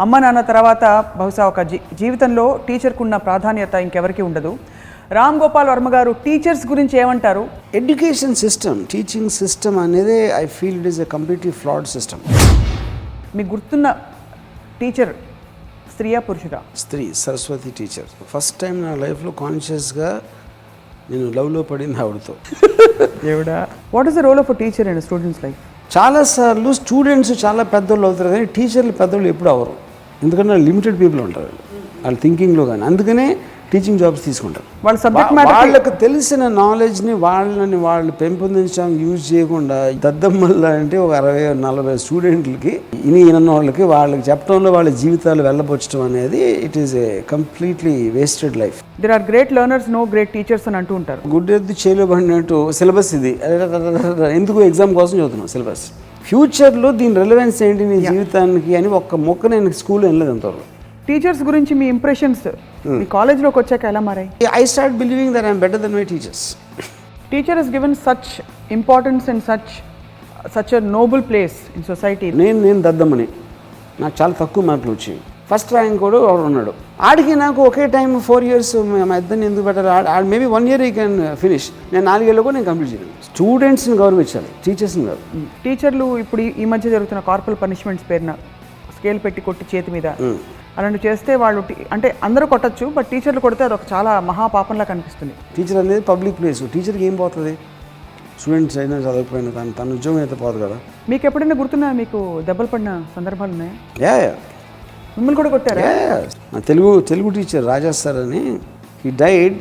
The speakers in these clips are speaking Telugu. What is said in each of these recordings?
అమ్మ నాన్న తర్వాత బహుశా ఒక జీవితంలో టీచర్కు ఉన్న ప్రాధాన్యత ఇంకెవరికి ఉండదు. రామ్ గోపాల్ వర్మ గారు టీచర్స్ గురించి ఏమంటారు? ఎడ్యుకేషన్ సిస్టమ్, టీచింగ్ సిస్టమ్ అనేది I feel it is a completely flawed system. మీకు గుర్తున్న టీచర్ స్త్రీయా పురుషుడా? స్త్రీ, సరస్వతి టీచర్. ఫస్ట్ టైం నా లైఫ్లో కాన్షియస్గా నేను లవ్లో పడింది ఆవిడతో. దేవుడా. What is the role of a teacher in students life? చాలాసార్లు స్టూడెంట్స్ చాలా పెద్దోళ్ళు అవుతారు కానీ టీచర్లు పెద్దోళ్ళు ఎప్పుడు అవ్వరు. ఎందుకంటే లిమిటెడ్ పీపుల్ ఉంటారు వాళ్ళ థింకింగ్లో కానీ. అందుకనే టీచింగ్ జాబ్స్ తీసుకుంటారు. వాళ్ళ సబ్జెక్ట్ మ్యాటర్ వాళ్ళకి తెలిసిన నాలెడ్జ్ని వాళ్ళు పెంపొందించడానికి యూజ్ చేయకుండా దద్దమ్మల్లా అంటే ఒక 60-40 స్టూడెంట్లకి ఈయన వాళ్ళకి చెప్పడంలో వాళ్ళ జీవితాలు వెళ్ళబొచ్చడం అనేది it is a completely wasted life. There are great learners, no great teachers అని అంటూ ఉంటారు. గుడ్డెద్దు చేయలేబడినట్టు సిలబస్ ఇది. ఎందుకు ఎగ్జామ్ కోసం చదువుతున్నాం సిలబస్. ఫ్యూచర్లో దీని రెలవెన్స్ ఏంటి నీ జీవితానికి అని ఒక్క మొక్క నేను స్కూల్లో వెళ్ళలేదు అంతవరకు. టీచర్స్ గురించి మీ ఇంప్రెషన్స్ మీ కాలేజ్లోకి వచ్చాక ఎలా మారాయి? I start believing that I'm better than my teachers. Teacher is given such importance and such a noble place in society. నేను దద్దమ్మని, నాకు చాలా తక్కువ మార్కులు వచ్చాయి. ఫస్ట్ ర్యాంక్ కూడా ఒకడు ఉన్నాడు. ఆడికి నాకు ఒకే టైం 4 years మా ఇద్దరిని ఎందుకు పెట్టాలి? మేబీ 1 year ఈ క్యాన్ ఫినిష్. నేను 4 ఏళ్ళు కూడా నేను కంప్లీట్ చేయను. స్టూడెంట్స్ని గౌరవించాలి, టీచర్స్ని కాదు. టీచర్లు ఇప్పుడు ఈ మధ్య జరుగుతున్న కార్పొరల్ పనిష్మెంట్స్ పేరున స్కేల్ పెట్టి కొట్టి చేతి మీద అలాంటివి చేస్తే వాళ్ళు అంటే అందరూ కొట్టచ్చు, బట్ టీచర్లు కొడితే అదొక చాలా మహాపాపంలా కనిపిస్తుంది. టీచర్ అనేది పబ్లిక్ ప్లేస్. టీచర్కి ఏం పోతుంది? స్టూడెంట్స్ అయినా చదవకపోయినా తన ఉద్యోగం అయితే పోదు కదా. మీకు ఎప్పుడైనా గుర్తున్నా మీకు దెబ్బలు పడిన సందర్భాలు ఉన్నాయా? యా, మిమ్మల్ని కూడా కొట్టారా? నా తెలుగు టీచర్ రాజా సార్ అని, he died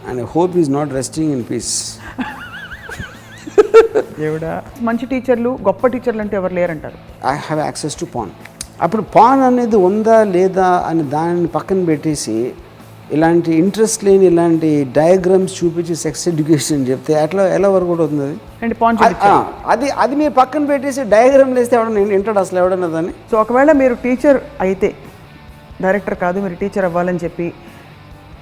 and I hope is not resting in peace. దేవుడా. మంచి టీచర్లు, గొప్ప టీచర్లు అంటే ఎవరు లేరంటారు. I have access to pan. అప్పుడు పాన్ అనేది ఉందా లేదా అని దానిని పక్కన పెట్టేసి ఇలాంటి ఇంట్రెస్ట్ లేని ఇలాంటి డయాగ్రామ్స్ చూపించి సెక్స్ ఎడ్యుకేషన్ చెప్తే ఎలా వరకు కూడా అవుతుంది అది? అది మీరు పక్కన పెట్టేసి డయాగ్రామ్లు వేస్తే ఎవడన్నా వింటాడు అసలు ఎవడన్నా దాన్ని? సో ఒకవేళ మీరు టీచర్ అయితే, డైరెక్టర్ కాదు మీరు టీచర్ అవ్వాలని చెప్పి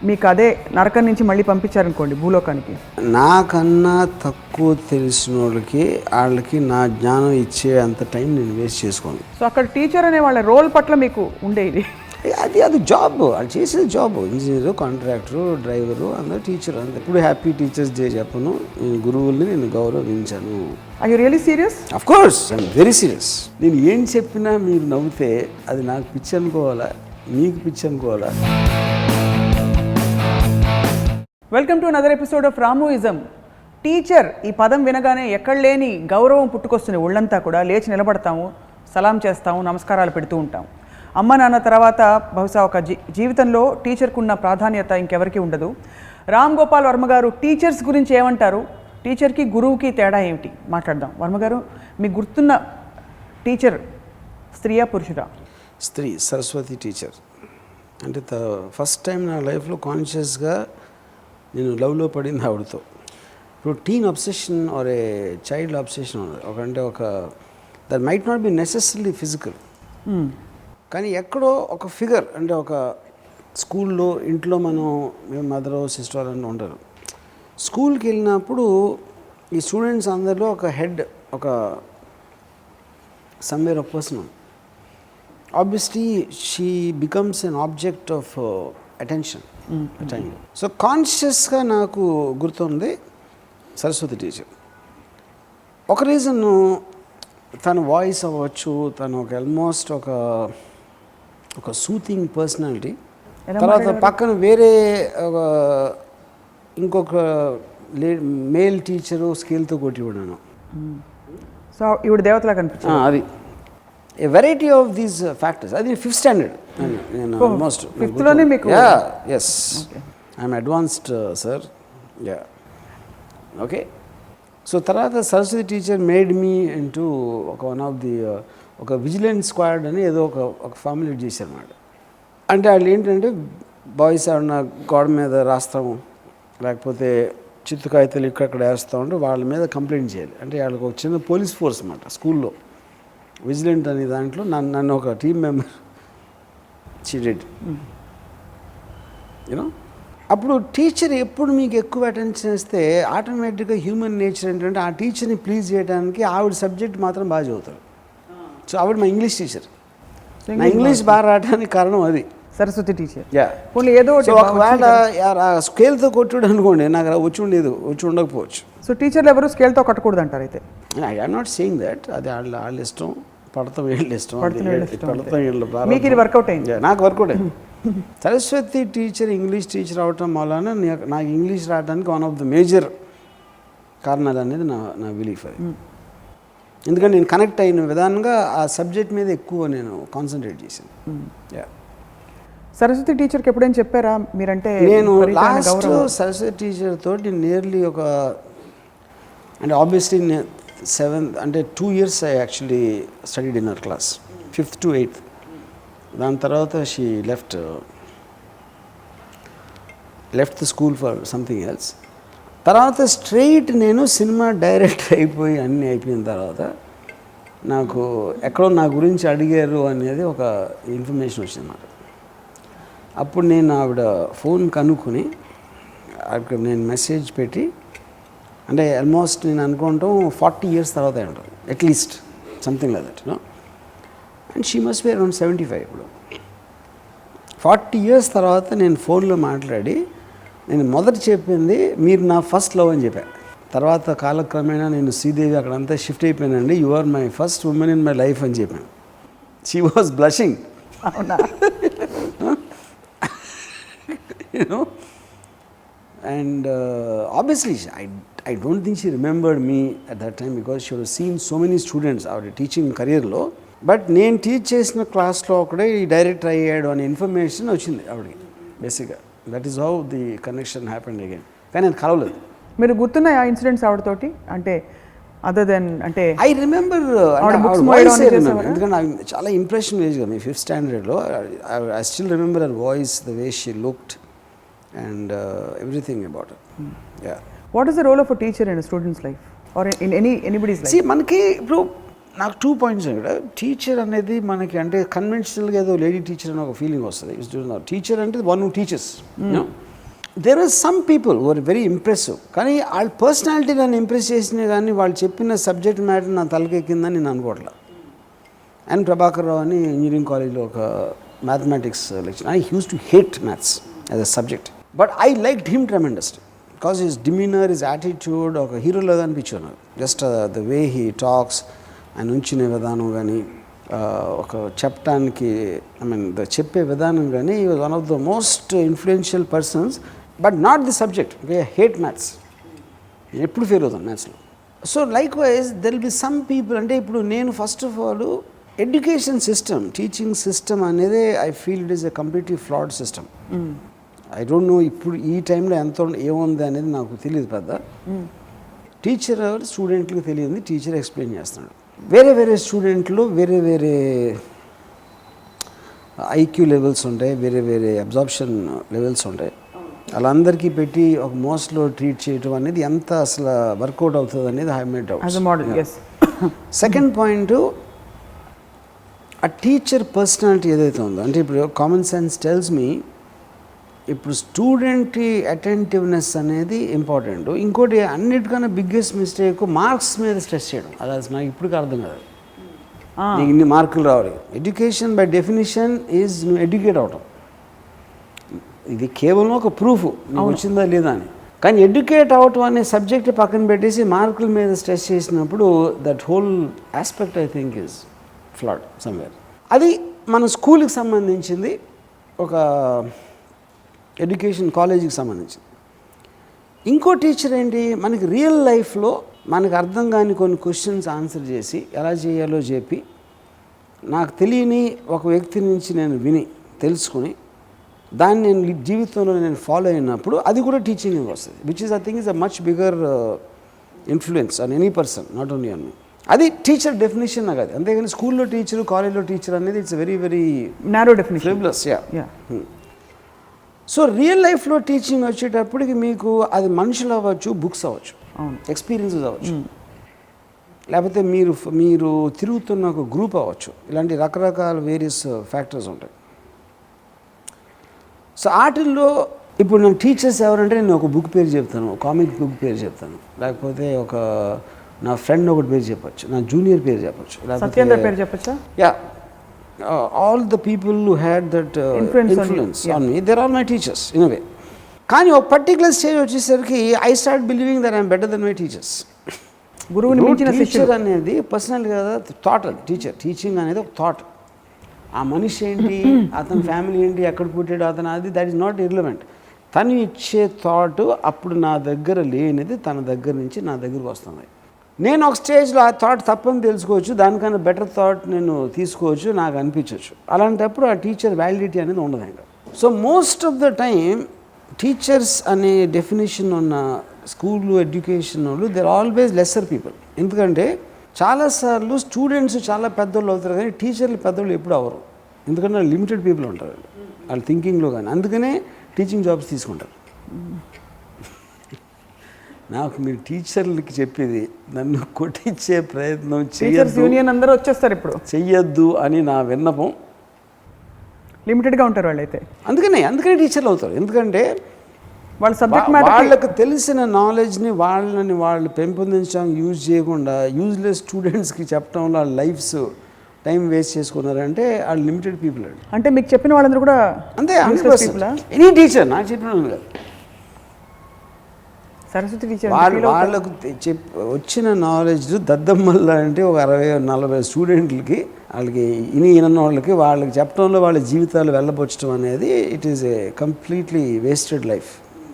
మీకు అదే నరకం నుంచి మళ్ళీ పంపించారనుకోండి భూలోకానికి, నాకన్నా తక్కువ తెలిసిన వాళ్ళకి నా జ్ఞానం ఇచ్చే అంత టైం నేను వేస్ట్ చేసుకోను. సో అక్కడ టీచర్ అనే వాళ్ళ రోల్ పట్ల మీకు ఉండేది అది జాబ్, వాళ్ళు చేసేది జాబ్. ఇంజనీరు, కాంట్రాక్టరు, డ్రైవరు, అందరూ టీచర్. అంతే. ఎప్పుడు హ్యాపీ టీచర్స్ డే చెప్పను. నేను గురువుల్ని నేను గౌరవించాను. Are you really serious? Of course I'm very serious. నేను ఏం చెప్పినా మీరు నవ్వుతే అది నాకు పిచ్చి అనుకోవాలా, మీకు పిచ్చి అనుకోవాలా? Welcome to another episode of Ramuism. Teacher ఈ పదం వినగానే ఎక్కడ లేని గౌరవం పుట్టుకొస్తుంది. ఒళ్ళంతా కూడా లేచి నిలబడతాము, సలాం చేస్తాము, నమస్కారాలు పెడుతూ ఉంటాము. అమ్మ నాన్న తర్వాత బహుశా ఒక జీవితంలో టీచర్కు ఉన్న ప్రాధాన్యత ఇంకెవరికి ఉండదు. రామ్ గోపాల్ వర్మ గారు టీచర్స్ గురించి ఏమంటారు? టీచర్కి గురువుకి తేడా ఏమిటి మాట్లాడదాం. వర్మ గారు, మీకు గుర్తున్న టీచర్ స్త్రీయా పురుషుడా? స్త్రీ, సరస్వతి టీచర్. అంటే ఫస్ట్ టైం నా లైఫ్లో కాన్షియస్గా నేను లవ్లో పడింది ఆవిడతో. ఇప్పుడు teen obsession or a child obsession ఉన్నది. ఒక that might not be necessary physical, కానీ ఎక్కడో ఒక ఫిగర్, అంటే ఒక స్కూల్లో, ఇంట్లో మేము మదరో సిస్టర్ అని ఉంటారు. స్కూల్కి వెళ్ళినప్పుడు ఈ స్టూడెంట్స్ అందరిలో ఒక హెడ్, ఒక somewhere of person. Obviously she becomes an object of attention టైంలో. సో కాన్షియస్గా నాకు గుర్తుంది సరస్వతి టీచర్. ఒక రీజన్ తన వాయిస్ అవ్వచ్చు, తను ఆల్మోస్ట్ ఒక సూతింగ్ పర్సనాలిటీ. తర్వాత పక్కన వేరే ఇంకొక మేల్ టీచరు స్కేల్తో కొట్టివ్వడాను. సో ఈవిడ దేవతలా కనిపించింది. అది a variety of these factors. అది 5th standard నేను ఆల్మోస్ట్ 5th లోనే మీకు? Yes, I'm advanced sir. Ya, okay. So తర్వాత Saraswati teacher made me into ఒక విజిలెన్స్ స్క్వాడ్ అని ఏదో ఒక ఫార్ములేట్ చేశారన్నమాట. అంటే వాళ్ళు ఏంటంటే బాయ్స్ ఏమన్నా గోడ మీద రాస్తాము, లేకపోతే చిత్తు కాగితాలు ఇక్కడక్కడ వేస్తూ ఉంటే వాళ్ళ మీద కంప్లైంట్ చేయాలి. అంటే వాళ్ళకి ఒక చిన్న పోలీస్ ఫోర్స్ అన్నమాట స్కూల్లో. విజిలెంట్ అనే దాంట్లో నన్ను ఒక టీమ్ మెంబర్ చీటెడ్ యూనో. అప్పుడు టీచర్ ఎప్పుడు మీకు ఎక్కువ అటెన్షన్ ఇస్తే ఆటోమేటిక్గా హ్యూమన్ నేచర్ ఏంటంటే ఆ టీచర్ని ప్లీజ్ చేయడానికి ఆవిడ సబ్జెక్ట్ మాత్రం బాగా చదువుతారు. సో ఆవిడ మా ఇంగ్లీష్ టీచర్. నా ఇంగ్లీష్ బాగా రావడానికి కారణం అది. సరస్వతి టీచర్. యా. పోనీ ఏదో ఒకటి ఒకవేళ స్కేల్తో కొట్టుడు అనుకోండి, నాకు వచ్చి ఉండకపోవచ్చు. సో టీచర్లు ఎవరు స్కేల్తో కట్టకూడదు అంటారు అయితే? I'm not saying that. అది వాళ్ళ ఇష్టం, పడతాం వీళ్ళ ఇష్టం. మీకు ఇది వర్కౌట్ అయింది? నాకు వర్కౌట్ అయింది. సరస్వతి టీచర్ ఇంగ్లీష్ టీచర్ అవటం వలన నాకు ఇంగ్లీష్ రావడానికి వన్ ఆఫ్ ద మేజర్ కారణాలు అనేది నా బిలీఫ్ అది. ఎందుకంటే నేను కనెక్ట్ అయిన విధానంగా ఆ సబ్జెక్ట్ మీద ఎక్కువ నేను కాన్సన్ట్రేట్ చేశాను. సరస్వతి టీచర్కి ఎప్పుడైనా చెప్పారా మీరంటే? నేను లాస్ట్ సరస్వతి టీచర్ తోటి నియర్లీ అంటే ఆబ్వియస్లీ 7th అంటే 2 years I actually studied in our class, 5th to 8th. దాని తర్వాత she left the school for something else. తర్వాత స్ట్రెయిట్ నేను సినిమా డైరెక్టర్ అయిపోయి అన్నీ అయిపోయిన తర్వాత నాకు ఎక్కడో నా గురించి అడిగారు అనేది ఒక ఇన్ఫర్మేషన్ వచ్చింది నాకు. అప్పుడు నేను ఆవిడ ఫోన్ కనుక్కొని అక్కడ నేను మెసేజ్ పెట్టి, అంటే ఆల్మోస్ట్ నేను అనుకుంటాం 40 years తర్వాత ఉంటాను at least, something like that, no. And she must be around 75 ఇప్పుడు. 40 years తర్వాత నేను ఫోన్లో మాట్లాడి నేను మొదట చెప్పింది మీరు నా ఫస్ట్ లవ్ అని చెప్పాను. తర్వాత కాలక్రమేణా నేను శ్రీదేవి అక్కడంతా షిఫ్ట్ అయిపోయానండి, you are my first women in my life అని చెప్పాను. She was blushing. అవునా? You know, and obviously I don't think she remembered me at that time because she would have seen so many students our teaching career lo, but నేను టీచ్ చేసిన క్లాస్లో ఒకడే ఈ డైరెక్టర్ అయ్యాడు అనే ఇన్ఫర్మేషన్ వచ్చింది ఆవిడకి బేసిక్గా. That is how the connection happened again. కానీ నేను కలవలేదు. మీరు గుర్తున్నాయి ఆ ఇన్సిడెంట్స్ ఆవిడతోటి? అంటే అదర్ దెన్ అంటే ఐ రిమెంబర్, ఎందుకంటే నాకు చాలా ఇంప్రెషన్ వేజ్ కదా. మీ 5th standardలో I still remember her voice, the way she looked and everything about it. Yeah. What is the role of a teacher in a student's life or in anybody's life? See, మనకి ఇప్పుడు నాకు 2 points ఇక్కడ. టీచర్ అనేది మనకి అంటే కన్వెన్షనల్గా ఏదో లేడీ టీచర్ అని ఒక ఫీలింగ్ వస్తుంది. టీచర్ అంటే one who teachers. There are some people who are very impressive, కానీ వాళ్ళ పర్సనాలిటీ నన్ను ఇంప్రెస్ చేసినా కానీ వాళ్ళు చెప్పిన సబ్జెక్ట్ మ్యాటర్ నా తలకెక్కిందని నేను అనుకోవట్లేదు. అండ్ ప్రభాకర్ రావు అని ఇంజనీరింగ్ కాలేజ్లో ఒక mathematics lecture. I use to hate maths as a subject, but I liked him tremendously because his demeanour, his attitude ఒక హీరోలో అనిపించాను నాకు. Just the way he talks, ఆయన ఉంచిన విధానం కానీ, ఒక చెప్పడానికి చెప్పే విధానం కానీ, ఈ was one of the most influential persons, but not the subject. Okay, hate maths, నేను ఎప్పుడు ఫెయిల్ అవుతాను మ్యాథ్స్లో. So likewise there will be some people. అంటే ఇప్పుడు నేను first of all education system, teaching system అనేది I feel it is a completely flawed system. I don't know ఇప్పుడు ఈ టైంలో ఎంత ఏముంది అనేది నాకు తెలియదు పెద్ద. టీచర్ స్టూడెంట్లకు తెలియదు, టీచర్ ఎక్స్ప్లెయిన్ చేస్తున్నాడు. వేరే స్టూడెంట్లు వేరే ఐక్యూ లెవెల్స్ ఉంటాయి, వేరే అబ్జార్ప్షన్ లెవెల్స్ ఉంటాయి. వాళ్ళందరికీ పెట్టి ఒక మోస్ట్లో ట్రీట్ చేయటం అనేది ఎంత అసలు వర్కౌట్ అవుతుంది అనేది I made doubt. Second point, ఆ టీచర్ పర్సనాలిటీ ఏదైతే ఉందో, అంటే ఇప్పుడు కామన్ సెన్స్ టెల్స్ మీ ఇప్పుడు స్టూడెంట్ అటెంటివ్నెస్ అనేది ఇంపార్టెంట్. ఇంకోటి అన్నిటికన్నా బిగ్గెస్ట్ మిస్టేక్ మార్క్స్ మీద స్ట్రెస్ చేయడం. అది నాకు ఇప్పటికీ అర్థం కాదు. నీకు ఇన్ని మార్కులు రావాలి. ఎడ్యుకేషన్ బై డెఫినేషన్ ఈజ్ నువ్వు ఎడ్యుకేట్ అవటం. ఇది కేవలం ఒక ప్రూఫ్ నీకు వచ్చిందా లేదా అని. కానీ ఎడ్యుకేట్ అవటం అనే సబ్జెక్ట్ పక్కన పెట్టేసి మార్కుల మీద స్ట్రెస్ చేసినప్పుడు that whole aspect I think is ఫ్లాడ్ somewhere. అది మన స్కూల్కి సంబంధించింది, ఒక ఎడ్యుకేషన్ కాలేజీకి సంబంధించింది. ఇంకో టీచర్ ఏంటి, మనకి రియల్ లైఫ్లో మనకు అర్థం కాని కొన్ని క్వశ్చన్స్ ఆన్సర్ చేసి ఎలా చేయాలో చెప్పి, నాకు తెలియని ఒక వ్యక్తి నుంచి నేను విని తెలుసుకుని దాన్ని నేను జీవితంలో నేను ఫాలో అయినప్పుడు అది కూడా టీచింగ్ వస్తుంది. Which is I think is a much bigger influence on any person, not only on me. అది టీచర్ డెఫినేషన్ నాకు. అది అంతేగాని స్కూల్లో టీచరు, కాలేజ్లో టీచర్ అనేది it's very very narrow definition. Frivolous. So real లైఫ్లో టీచింగ్ వచ్చేటప్పటికి మీకు అది మనుషులు అవ్వచ్చు, బుక్స్ అవ్వచ్చు, ఎక్స్పీరియన్సెస్ అవ్వచ్చు, లేకపోతే మీరు తిరుగుతున్న ఒక గ్రూప్ అవ్వచ్చు. ఇలాంటి రకరకాల వేరియస్ ఫ్యాక్టర్స్ ఉంటాయి. సో వాటిల్లో ఇప్పుడు నాకు టీచర్స్ ఎవరంటే నేను ఒక బుక్ పేరు చెప్తాను, కామిక్ బుక్ పేరు చెప్తాను, లేకపోతే ఒక నా ఫ్రెండ్ ఒకటి పేరు చెప్పచ్చు, నా జూనియర్ పేరు చెప్పచ్చు, సత్యేంద్ర పేరు చెప్పచ్చా? Ya, all the people who had that Influence on me, they're all my teachers in a way. కానీ ఒక పర్టికులర్ స్టేజ్ వచ్చేసరికి I start believing that I'm better than my teachers. గురువుని మించిన టీచర్ అనేది పర్సనల్ కదా, థాట్. అది టీచింగ్ అనేది ఒక థాట్. ఆ మనిషి ఏంటి, అతని ఫ్యామిలీ ఏంటి, ఎక్కడ పుట్టాడు అతను, అది దట్ ఈస్ నాట్ ఇర్రిలవెంట్. తను ఇచ్చే థాట్ అప్పుడు నా దగ్గర లేనిది తన దగ్గర నుంచి నా దగ్గరకు వస్తుంది. నేను ఒక స్టేజ్లో ఆ థాట్ తప్పని తెలుసుకోవచ్చు, దానికన్నా బెటర్ థాట్ నేను తీసుకోవచ్చు, నాకు అనిపించవచ్చు. అలాంటప్పుడు ఆ టీచర్ వ్యాలిడిటీ అనేది ఉండదు ఇంకా. So most of the time teachers అనే డెఫినేషన్ ఉన్న స్కూల్ ఎడ్యుకేషన్ వాళ్ళు they are always lesser people. ఎందుకంటే చాలాసార్లు స్టూడెంట్స్ చాలా పెద్దోళ్ళు అవుతారు కానీ టీచర్లు పెద్దోళ్ళు ఎప్పుడు అవరు. ఎందుకంటే వాళ్ళు లిమిటెడ్ పీపుల్ ఉంటారు వాళ్ళ థింకింగ్లో కానీ. అందుకనే టీచింగ్ జాబ్స్ తీసుకుంటారు. నాకు మీరు టీచర్లకి చెప్పేది నన్ను కొట్టించే ప్రయత్నం యూనియన్ అందరూ వచ్చేస్తారు ఇప్పుడు చెయ్యొద్దు అని నా విన్నపం. లిమిటెడ్గా ఉంటారు వాళ్ళైతే. అందుకనే టీచర్లు అవుతారు. ఎందుకంటే వాళ్ళ సబ్జెక్ట్ వాళ్ళకి తెలిసిన నాలెడ్జ్ని వాళ్ళు పెంపొందించడానికి యూజ్ చేయకుండా యూజ్లెస్ స్టూడెంట్స్కి చెప్పడంలో వాళ్ళ లైఫ్స్ టైం వేస్ట్ చేసుకున్నారంటే వాళ్ళు లిమిటెడ్ పీపుల్ అండి. అంటే మీకు చెప్పిన వాళ్ళందరూ కూడా అంతే. ఎనీ టీచర్ నాకు చెప్పిన వాళ్ళు కాదు, సరస్వతి టీచర్ వాళ్ళకు వచ్చిన నాలెడ్జ్ దద్దమ్మల్లా అంటే ఒక 60-40 స్టూడెంట్లకి వాళ్ళకి ఈయన వాళ్ళకి చెప్పడంలో వాళ్ళ జీవితాలు వెళ్ళబొచ్చడం అనేది it is a completely wasted life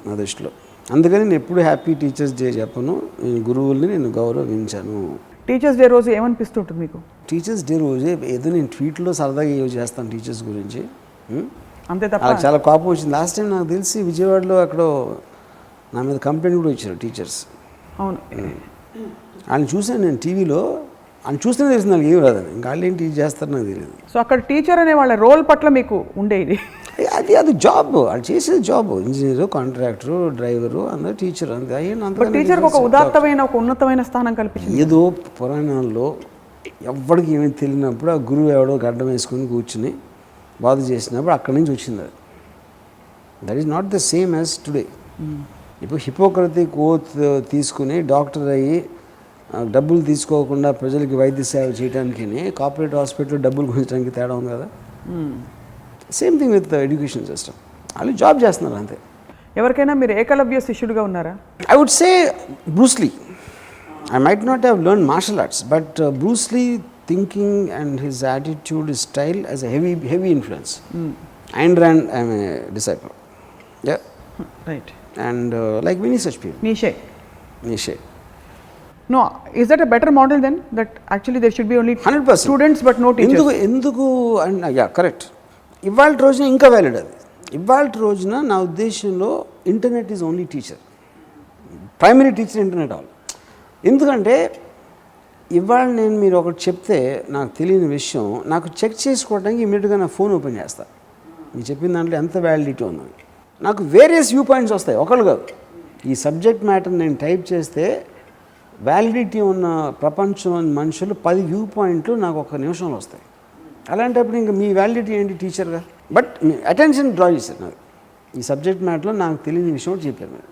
నా దృష్టిలో. అందుకని నేను ఎప్పుడు హ్యాపీ టీచర్స్ డే చెప్పను, నేను గురువుల్ని నేను గౌరవించాను. టీచర్స్ డే రోజు ఏమనిపిస్తుంటుంది మీకు? టీచర్స్ డే రోజే ఏదో నేను ట్వీట్లో సరదాగా యూజ్ చేస్తాను టీచర్స్ గురించి, అంతే తప్ప. నాకు చాలా కోపం వచ్చింది. లాస్ట్ టైం నాకు తెలిసి విజయవాడలో అక్కడ నా మీద కంప్లైంట్ కూడా ఇచ్చారు టీచర్స్. అవును, ఆయన చూసాను నేను టీవీలో, ఆయన చూస్తేనే తెలిసింది నాకు ఏం రాదని. ఇంకా వాళ్ళు ఏంటి చేస్తారు నాకు తెలియదు. సో అక్కడ టీచర్ అనే వాళ్ళ రోల్ పట్ల మీకు ఉండేది అది జాబ్, వాళ్ళు చేసేది జాబ్. ఇంజనీరు, కాంట్రాక్టరు, డ్రైవరు, అందరూ టీచర్. అంతే. టీచర్కి ఒక ఉదాత్తమైన ఒక ఉన్నతమైన స్థానం కల్పించింది. ఏదో పురాణాల్లో ఎవరికి ఏమీ తెలియనప్పుడు ఆ గురువు ఎవడో గడ్డం వేసుకొని కూర్చుని బాధ చేసినప్పుడు అక్కడి నుంచి వచ్చింది అది. That is not the same as today. ఇప్పుడు హిపోక్రటిక్ ఓత్ తీసుకుని డాక్టర్ అయ్యి డబ్బులు తీసుకోకుండా ప్రజలకి వైద్య సేవ చేయడానికి కార్పొరేట్ హాస్పిటల్ డబ్బులు గుంచడానికి తేడా ఉంది కదా. Same thing with education system. వాళ్ళు జాబ్ చేస్తున్నారు అంతే. ఎవరికైనా మీరు ఏకలవ్య శిష్యుడిగా ఉన్నారా? I would say Bruce Lee. I might not have learned martial arts, but Bruce Lee thinking and his attitude, his style has a heavy influence. Ayn Rand, I am a disciple. Yeah. Right. And like many such people. Nietzsche. No, is that a better model then? That actually there should be only 100% students but no teachers. ఎందుకు and yeah, correct. ఇవాళ రోజున ఇంకా వ్యాలిడ్ అది. ఇవాళ రోజున నా ఉద్దేశంలో internet is only teacher. Primary teacher internet all. ఎందుకంటే ఇవాళ నేను మీరు ఒకటి చెప్తే నాకు తెలియని విషయం నాకు చెక్ చేసుకోవడానికి ఇమీడియట్గా నా ఫోన్ ఓపెన్ చేస్తాను. మీరు చెప్పిన దాంట్లో ఎంత వ్యాలిడిటీ ఉందని నాకు వేరియస్ వ్యూ పాయింట్స్ వస్తాయి. ఒకళ్ళు కాదు, ఈ సబ్జెక్ట్ మ్యాటర్ నేను టైప్ చేస్తే వ్యాలిడిటీ ఉన్న ప్రపంచం మనుషులు 10 వ్యూ పాయింట్లు నాకు ఒక నిమిషంలో వస్తాయి. అలాంటప్పుడు ఇంకా మీ వ్యాలిడిటీ ఏంటి టీచర్గా? బట్ మీ అటెన్షన్ డ్రా చేశారు నాకు. ఈ సబ్జెక్ట్ మ్యాటర్లో నాకు తెలియని విషయం ఒకటి చెప్పారు మీరు.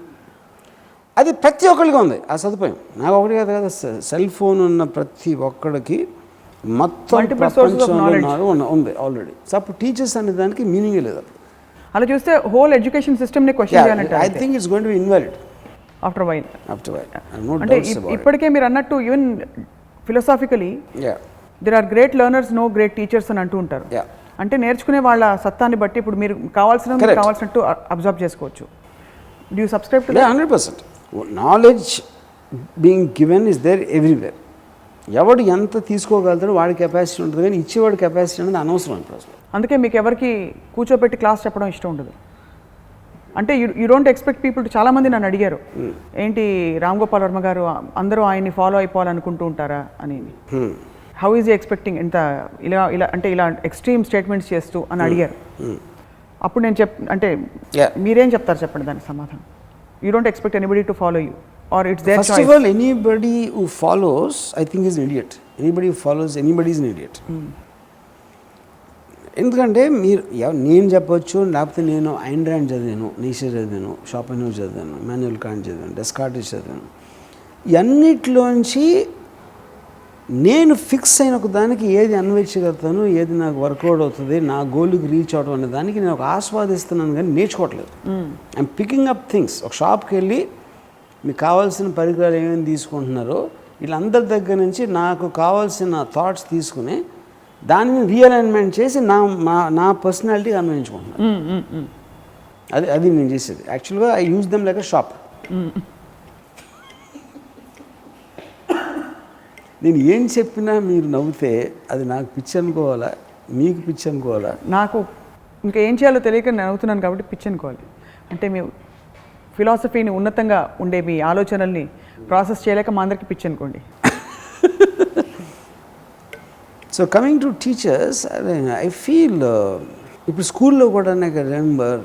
అది ప్రతి ఒక్కరికి ఉంది ఆ సదుపాయం. నాకు ఒకటి కాదు కదా, సెల్ ఫోన్ ఉన్న ప్రతి ఒక్కడికి మొత్తం ప్రపంచంలో ఉంది ఆల్రెడీ. సో అప్పుడు టీచర్స్ అనే దానికి మీనింగే లేదు. అలా చూస్తే హోల్ ఎడ్యుకేషన్ సిస్టమ్ని క్వశ్చన్ చేయాలంటే I think it's going to be invalid after while. అంటే ఇప్పటికే మీరు అన్నట్టు even philosophically there are great learners, no great teachers అని అంటూ ఉంటారు. అంటే నేర్చుకునే వాళ్ళ సత్తాన్ని బట్టి ఇప్పుడు మీరు కావాల్సినట్టు అబ్జర్వ్ చేసుకోవచ్చు. Do you subscribe to that? 100%. Knowledge being given is there everywhere. ఎవడు ఎంత తీసుకోగలుగుతాడో వాడి కెపాసిటీ ఉంటుంది, కానీ ఇచ్చేవాడి కెపాసిటీ అనేది అనవసరం ఇప్పుడు అసలు. అందుకే మీకు ఎవరికి కూర్చోబెట్టి క్లాస్ చెప్పడం ఇష్టం ఉండదు. అంటే you don't expect people to. చాలామంది నన్ను అడిగారు, ఏంటి రామ్ గోపాల్ వర్మ గారు అందరూ ఆయన్ని ఫాలో అయిపోవాలనుకుంటూ ఉంటారా అని. హౌ ఈజ్ ఎక్స్పెక్టింగ్ ఇంత ఇలా అంటే ఇలా ఎక్స్ట్రీమ్ స్టేట్మెంట్స్ చేస్తూ అని అడిగారు. అప్పుడు నేను అంటే మీరేం చెప్తారు చెప్పండి దానికి సమాధానం? You don't expect anybody to follow you, or it's their choice. First of all, anybody who follows, I think, is an idiot. Anybody who follows anybody is an idiot. ఎందుకంటే మీరు నేను చెప్పొచ్చు, లేకపోతే నేను ఐన్ ర్యాండ్ చదివాను, నీషే చదివాను, షోపెన్హౌర్ చదివాను, ఇమాన్యుయల్ కాంట్ చదివాను, డెస్కార్టెస్ చదివాను. ఇవన్నిటిలోంచి నేను ఫిక్స్ అయిన ఒక దానికి ఏది అన్వేషిగలుగుతాను, ఏది నాకు వర్కౌట్ అవుతుంది, నా గోల్కి రీచ్ అవడం అనే దానికి నేను ఒక ఆస్వాదిస్తున్నాను కానీ నేర్చుకోవట్లేదు. I'm picking up things. ఒక షాప్కి వెళ్ళి మీకు కావాల్సిన పరికరాలు ఏమేమి తీసుకుంటున్నారో వీళ్ళందరి దగ్గర నుంచి నాకు కావాల్సిన థాట్స్ తీసుకుని దానిని రీఅలైన్మెంట్ చేసి నా పర్సనాలిటీ అన్వయించుకుంటున్నాను. అది నేను చేసేది. యాక్చువల్గా I use them like a shop. నేను ఏం చెప్పినా మీరు నవ్వుతే అది నాకు పిచ్చి అనుకోవాలా, మీకు పిచ్చి అనుకోవాలా? నాకు ఇంకా ఏం చేయాలో తెలియక నేను నవ్వుతున్నాను కాబట్టి పిచ్చి అనుకోవాలి. అంటే మీ ఫిలాసఫీని ఉన్నతంగా ఉండే మీ ఆలోచనల్ని ప్రాసెస్ చేయలేక మా అందరికీ పిచ్చి అనుకోండి. So coming to teachers, I feel ఇప్పుడు స్కూల్లో కూడా నాకు రిమెంబర్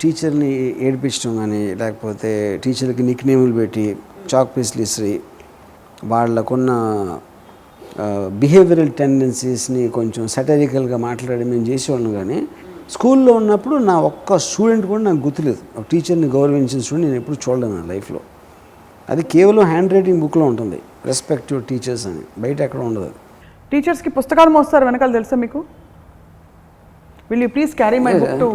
టీచర్ని ఏడిపించడం కానీ, లేకపోతే టీచర్కి నిక్ నేములు పెట్టి చాక్ పీస్లు ఇసిరి వాళ్ళకున్న బిహేవియరల్ టెండెన్సీస్ని కొంచెం సటరికల్గా మాట్లాడి మేము చేసేవాళ్ళం. కానీ స్కూల్లో ఉన్నప్పుడు నా ఒక్క స్టూడెంట్ కూడా నాకు గుర్తులేదు. ఒక టీచర్ని గౌరవించిన స్టూడెంట్ నేను ఎప్పుడు చూడలేదు నా లైఫ్లో. అది కేవలం హ్యాండ్ రైటింగ్ బుక్లో ఉంటుంది, రెస్పెక్ట్ యువర్ టీచర్స్ అని. బయట ఎక్కడ ఉండదు. టీచర్స్కి పుస్తకాలు మోస్తారు వెనకాల తెలుసా మీకు? Will you please carry my book to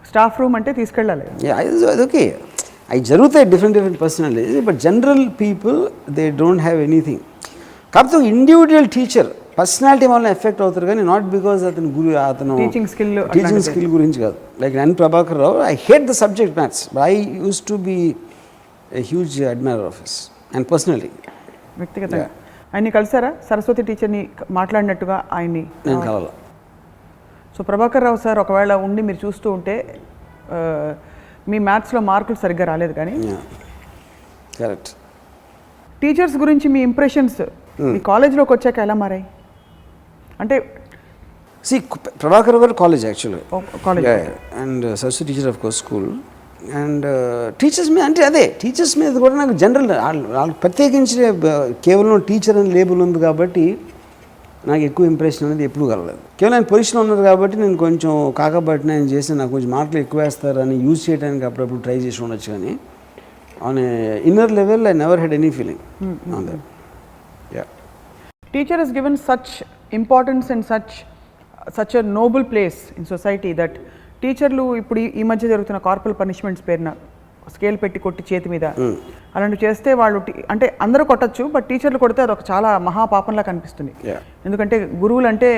staff room అంటే తీసుకెళ్ళాలి. అది ఓకే, అవి జరుగుతాయి different personalities. But general people they don't have anything. కాకపోతే ఇండివిజువల్ టీచర్ పర్సనాలిటీ వల్ల ఎఫెక్ట్ అవుతారు కానీ నాట్ బికాజ్ అతను టీచింగ్ స్కిల్ గురించి కాదు. Like N Prabhakar Rao, I hate the subject maths, but I use to be a huge admirer of his and personally. వ్యక్తిగతంగా ఆయన్ని కలిసారా? సరస్వతి టీచర్ని మాట్లాడినట్టుగా ఆయన్ని నేను కలవాలా. సో ప్రభాకర్ రావు సార్ ఒకవేళ ఉండి మీరు చూస్తూ ఉంటే మీ మ్యాథ్స్లో మార్కులు సరిగ్గా రాలేదు కానీ కరెక్ట్. టీచర్స్ గురించి మీ ఇంప్రెషన్స్ మీ కాలేజ్లోకి వచ్చాక ఎలా మారాయి? అంటే ప్రభాకర్ గారు కాలేజ్ యాక్చువల్గా college and Saraswati teacher of course school. And teachers మీద అంటే అదే టీచర్స్ మీద కూడా నాకు జనరల్ వాళ్ళు ప్రత్యేకించి కేవలం టీచర్ అని లేబుల్ ఉంది కాబట్టి నాకు ఎక్కువ ఇంప్రెషన్ అనేది ఎప్పుడు కలగలేదు. కేవలం ఆయన పొజిషన్లో ఉన్నారు కాబట్టి నేను కొంచెం కాకబట్టిన ఆయన చేసి నాకు కొంచెం మార్కులు ఎక్కువ వేస్తారని యూజ్ చేయడానికి అప్పుడప్పుడు ట్రై చేసి ఉండొచ్చు. కానీ on inner level I never head any feeling on that. Yeah, teacher is given such importance and such a noble place in society that టీచర్లు ఇప్పుడు ఈ మధ్య జరుగుతున్న కార్పొరల్ పనిష్మెంట్స్ పేరున స్కేల్ పెట్టి కొట్టి చేతి మీద అలాంటివి చేస్తే వాళ్ళు అంటే అందరూ కొట్టచ్చు, బట్ టీచర్లు కొడితే అదొక చాలా మహాపాపంలా కనిపిస్తుంది. ఎందుకంటే గురువులు అంటే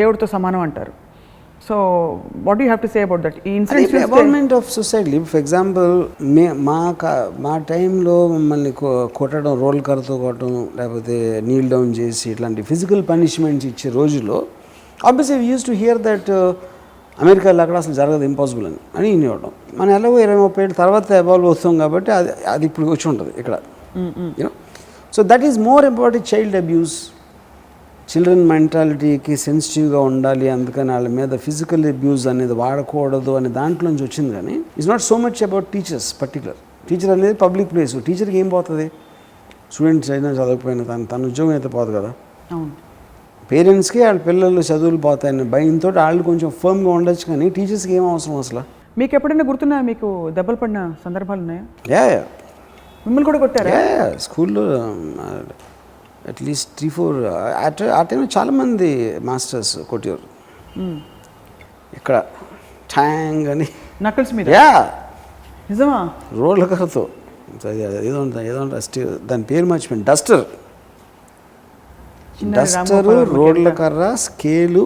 దేవుడితో సమానం అంటారు. So what you have to say about that? ఈ incident development of society. For example మా టైంలో మమ్మల్ని కొట్టడం, రోల్ కర్రతో కొట్టడం, లేకపోతే నీల్ డౌన్ చేసి ఇట్లాంటి ఫిజికల్ పనిష్మెంట్స్ ఇచ్చే రోజుల్లో obviously we use to hear that అమెరికాలో అక్కడ అసలు జరగదు, ఇంపాసిబుల్ అని ఇవ్వడం. మనం ఎలాగో 20-30 ఏళ్ళ తర్వాత ఎవాల్వ్ అవుతాం కాబట్టి అది ఇప్పుడు వచ్చి ఉంటుంది ఇక్కడ. You know, so that is more important. Child abuse, children మెంటాలిటీకి సెన్సిటివ్గా ఉండాలి, అందుకని వాళ్ళ మీద ఫిజికల్ అబ్యూస్ అనేది వాడకూడదు అనే దాంట్లోంచి వచ్చింది. కానీ it's not so much about teachers particular. Teacher అనేది పబ్లిక్ ప్లేస్. టీచర్కి ఏం పోతుంది? స్టూడెంట్స్ అయినా చదవకపోయినా తన ఉద్యోగం అయితే పోదు కదా. పేరెంట్స్కి వాళ్ళ పిల్లలు చదువులు పోతాయని భయంతో వాళ్ళు కొంచెం ఫర్మ్గా ఉండొచ్చు, కానీ టీచర్స్కి ఏం అవసరం అసలు? మీకు ఎప్పుడైనా గుర్తున్నాయా మీకు దెబ్బలు పడిన సందర్భాలు ఉన్నాయా? యా, మిమ్మల్ని కూడా కొట్టారా? స్కూల్లో అట్లీస్ట్ 3-4 ఆ టైంలో చాలామంది మాస్టర్స్ కొట్టేవారు. ఇక్కడ ట్యాంగ్ అని నకల్స్ మీద. యా, నిజమా? రోడ్ల కర్రతో ఏదో దాని పేరు మర్చిపోయింది. డస్టర్, రోడ్ల కర్ర, స్కేలు,